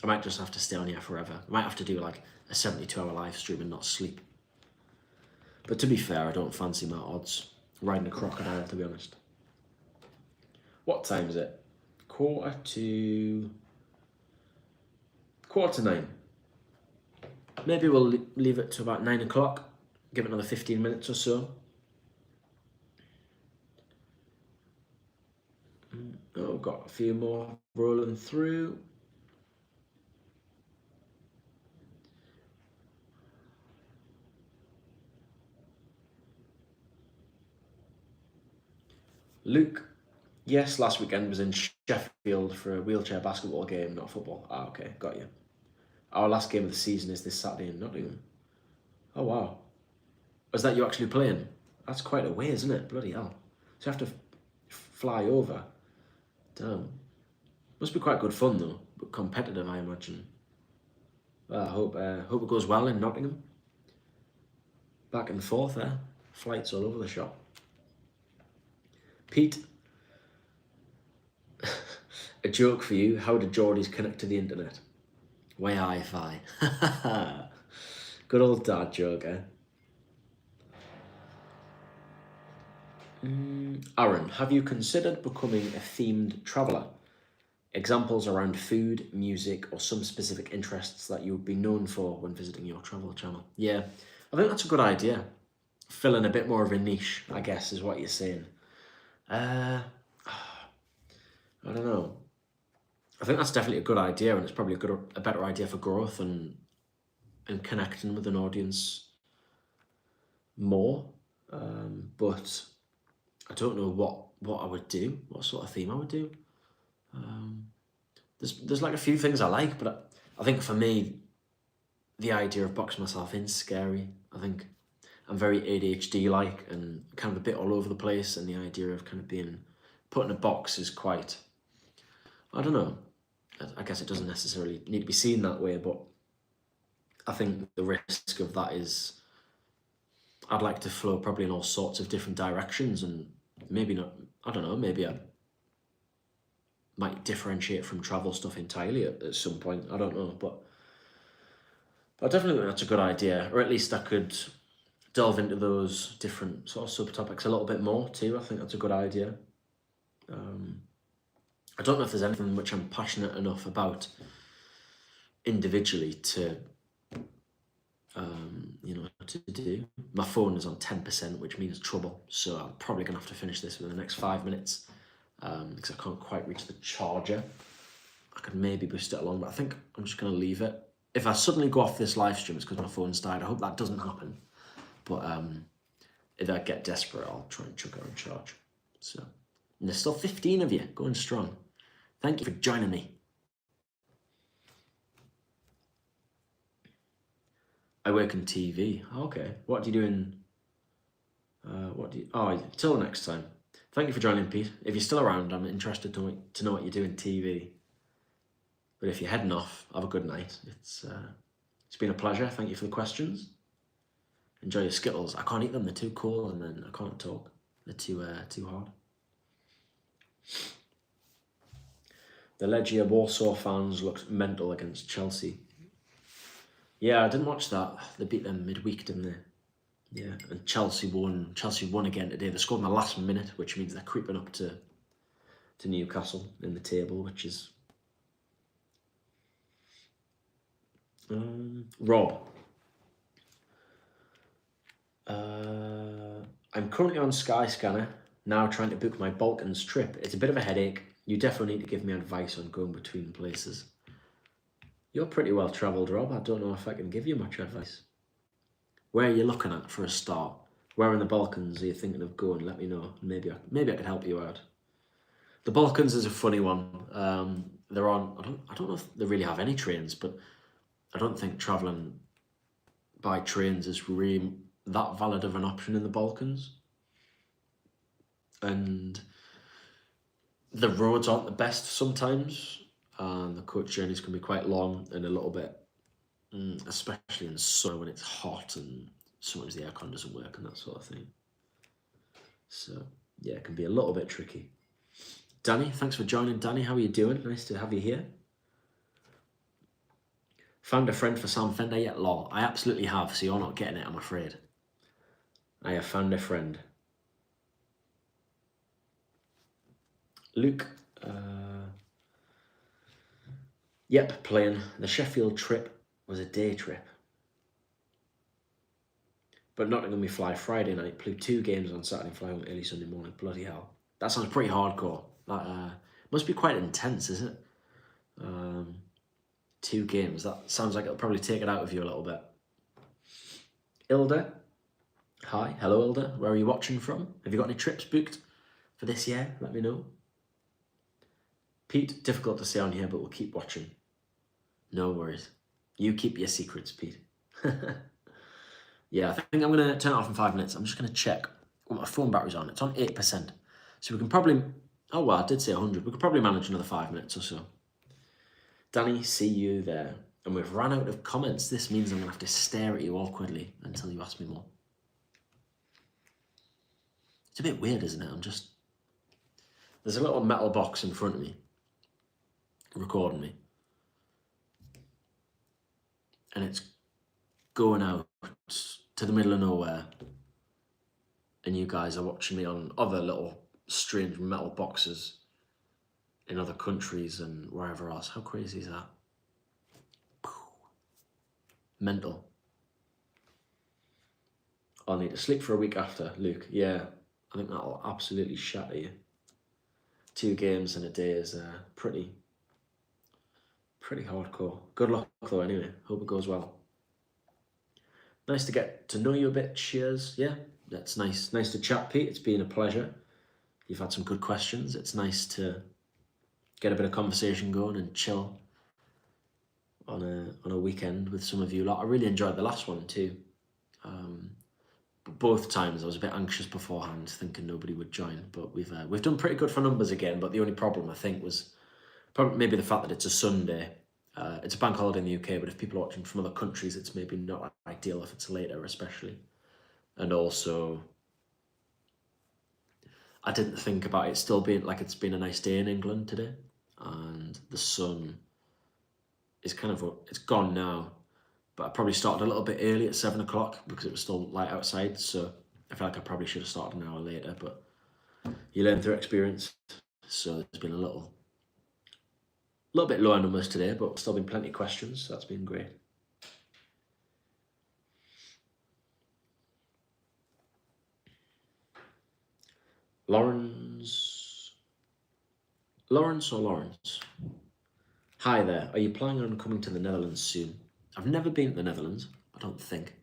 I might just have to stay on here forever. I might have to do like a 72-hour live stream and not sleep. But to be fair, I don't fancy my odds riding a crocodile, to be honest. What time is it? Quarter to 9. Maybe we'll leave it to about 9 o'clock. Give it another 15 minutes or so. Oh, got a few more rolling through. Luke, yes, last weekend was in Sheffield for a wheelchair basketball game, not football. Ah, okay, got you. Our last game of the season is this Saturday in Nottingham. Oh, wow. Was that you actually playing? That's quite a way, isn't it? Bloody hell. So you have to fly over. Damn. Must be quite good fun though, but competitive, I imagine. Well, I hope it goes well in Nottingham. Back and forth there. Flights all over the shop. Pete, a joke for you. How do Geordies connect to the internet? Way hi-fi. Good old dad joke, eh? Aaron, have you considered becoming a themed traveller? Examples around food, music, or some specific interests that you would be known for when visiting your travel channel? Yeah, I think that's a good idea. Fill in a bit more of a niche, I guess, is what you're saying. I don't know. I think that's definitely a good idea, and it's probably a better idea for growth and connecting with an audience more. But I don't know what I would do, what sort of theme I would do. There's like a few things I like, but I think for me, the idea of boxing myself in is scary. I think I'm very ADHD-like and kind of a bit all over the place, and the idea of kind of being put in a box is quite, I don't know, I guess it doesn't necessarily need to be seen that way, but I think the risk of that is I'd like to flow probably in all sorts of different directions, and maybe not, I don't know, maybe I might differentiate from travel stuff entirely at some point, I don't know, but I definitely think that's a good idea, or at least I could delve into those different sort of subtopics a little bit more too. I think that's a good idea. I don't know if there's anything which I'm passionate enough about individually to, to do. My phone is on 10%, which means trouble. So I'm probably gonna have to finish this within the next 5 minutes because I can't quite reach the charger. I could maybe boost it along, but I think I'm just gonna leave it. If I suddenly go off this live stream, it's because my phone's died. I hope that doesn't happen. But if I get desperate, I'll try and chuck it on charge. So, and there's still 15 of you going strong. Thank you for joining me. I work in TV. Okay. What do you do in... till next time. Thank you for joining, Pete. If you're still around, I'm interested to know what you do in TV. But if you're heading off, have a good night. It's been a pleasure. Thank you for the questions. Enjoy your Skittles. I can't eat them. They're too cool, and then I can't talk. They're too hard. The Legia Warsaw fans looked mental against Chelsea. Yeah, I didn't watch that. They beat them midweek, didn't they? Yeah, and Chelsea won. Chelsea won again today. They scored in the last minute, which means they're creeping up to Newcastle in the table, which is... Rob. I'm currently on Skyscanner, now trying to book my Balkans trip. It's a bit of a headache. You definitely need to give me advice on going between places. You're pretty well travelled, Rob. I don't know if I can give you much advice. Where are you looking at for a start? Where in the Balkans are you thinking of going? Let me know. Maybe I could help you out. The Balkans is a funny one. They're on... I don't know if they really have any trains, but I don't think travelling by trains is really that valid of an option in the Balkans. And the roads aren't the best sometimes, and the coach journeys can be quite long and a little bit, especially in summer when it's hot and sometimes the aircon doesn't work and that sort of thing. So yeah, it can be a little bit tricky. Danny, thanks for joining. Danny, how are you doing? Nice to have you here. Found a friend for Sam Fender yet? Lol. I absolutely have, so you're not getting it, I'm afraid. I have found a friend. Luke, yep, playing. The Sheffield trip was a day trip. But Nottingham we fly Friday night, play 2 games on Saturday, fly home early Sunday morning. Bloody hell. That sounds pretty hardcore. That must be quite intense, isn't it? 2 games. That sounds like it'll probably take it out of you a little bit. Ilda. Hi. Hello, Ilda. Where are you watching from? Have you got any trips booked for this year? Let me know. Pete, difficult to say on here, but we'll keep watching. No worries. You keep your secrets, Pete. Yeah, I think I'm going to turn it off in 5 minutes. I'm just going to check what my phone battery's on. It's on 8%. So we can probably... Oh, well, I did say 100. We could probably manage another 5 minutes or so. Danny, see you there. And we've run out of comments. This means I'm going to have to stare at you awkwardly until you ask me more. It's a bit weird, isn't it? There's a little metal box in front of me, recording me. And it's going out to the middle of nowhere. And you guys are watching me on other little strange metal boxes in other countries and wherever else. How crazy is that? Mental. I'll need to sleep for a week after, Luke. Yeah, I think that'll absolutely shatter you. 2 games in a day is pretty hardcore. Good luck though anyway. Hope it goes well. Nice to get to know you a bit. Cheers. Yeah, that's nice. Nice to chat, Pete. It's been a pleasure. You've had some good questions. It's nice to get a bit of conversation going and chill on a weekend with some of you lot. I really enjoyed the last one too. But both times I was a bit anxious beforehand, thinking nobody would join. But we've done pretty good for numbers again. But the only problem I think was probably maybe the fact that it's a Sunday. It's a bank holiday in the UK, but if people are watching from other countries, it's maybe not ideal if it's later, especially. And also, I didn't think about it still being like it's been a nice day in England today, and the sun is it's gone now, but I probably started a little bit early at 7 o'clock because it was still light outside, so I feel like I probably should have started an hour later, but you learn through experience. So there's been a little bit lower numbers today, but still been plenty of questions, so that's been great. Lawrence or Lawrence? Hi there, are you planning on coming to the Netherlands soon? I've never been to the Netherlands, I don't think.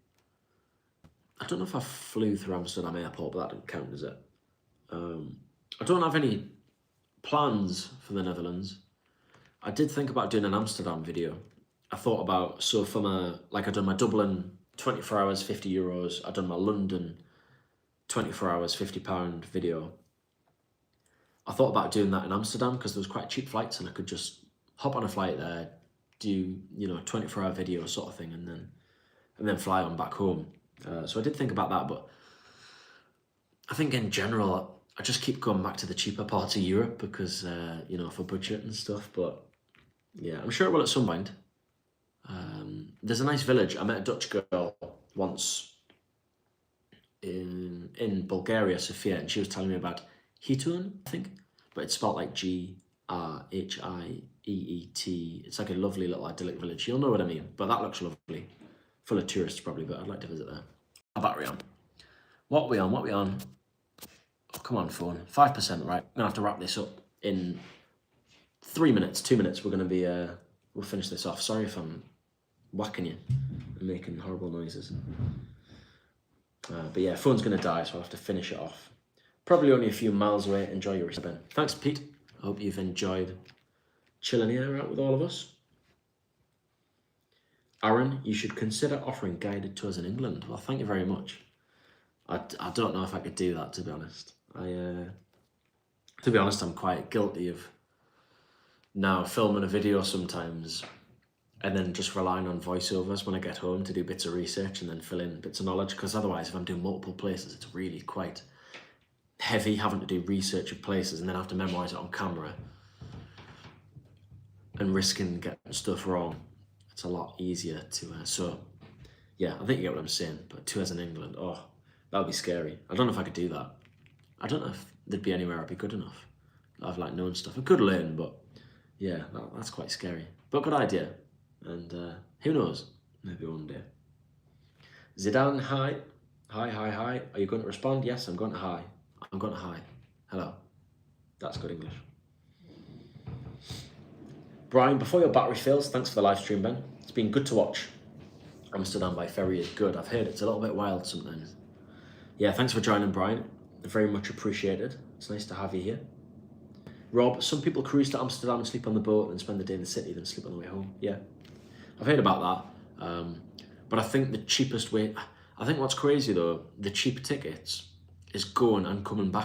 I don't know if I flew through Amsterdam airport, but that didn't count, does it? I don't have any plans for the Netherlands. I did think about doing an Amsterdam video. I thought about, so for I've done my Dublin 24 hours, 50 euros. I've done my London 24 hours, £50 video. I thought about doing that in Amsterdam because there was quite cheap flights and I could just hop on a flight there, do, 24-hour video sort of thing, and then fly on back home. So I did think about that, but I think in general, I just keep going back to the cheaper parts of Europe because, for budget and stuff, but yeah, I'm sure it will at some point. There's a nice village. I met a Dutch girl once in Bulgaria, Sofia, and she was telling me about Hitun, I think, but it's spelled like Grhiet. It's like a lovely little idyllic village. You'll know what I mean, but that looks lovely. Full of tourists probably, but I'd like to visit there. Our battery on. What are we on? Oh, come on, phone. 5%, right? I'm gonna have to wrap this up in 2 minutes. We're gonna be, we'll finish this off. Sorry if I'm whacking you and making horrible noises. But yeah, phone's gonna die, so I'll have to finish it off. Probably only a few miles away. Enjoy your Ben. Thanks, Pete. I hope you've enjoyed chilling here out with all of us. Aaron, you should consider offering guided tours in England. Well, thank you very much. I don't know if I could do that, to be honest. To be honest, I'm quite guilty of now filming a video sometimes and then just relying on voiceovers when I get home to do bits of research and then fill in bits of knowledge, because otherwise if I'm doing multiple places, it's really quite heavy having to do research of places and then have to memorize it on camera and risking getting stuff wrong. It's a lot easier to, so yeah, I think you get what I'm saying, but tours in England, oh, that would be scary. I don't know if I could do that. I don't know if there'd be anywhere I'd be good enough. I've known stuff. I could learn, but yeah, that's quite scary. But good idea. And who knows? Maybe one day. Zidane, hi. Hi. Are you going to respond? Yes, I'm going to hi. I'm going to hi. Hello. That's good English. Brian, before your battery fails, thanks for the live stream, Ben. It's been good to watch. Amsterdam by ferry is good. I've heard it's a little bit wild sometimes. Yeah, thanks for joining, Brian. Very much appreciated. It's nice to have you here. Rob, some people cruise to Amsterdam and sleep on the boat and spend the day in the city, then sleep on the way home. Yeah, I've heard about that. But I think the cheapest way, I think what's crazy though, the cheap tickets is going and coming back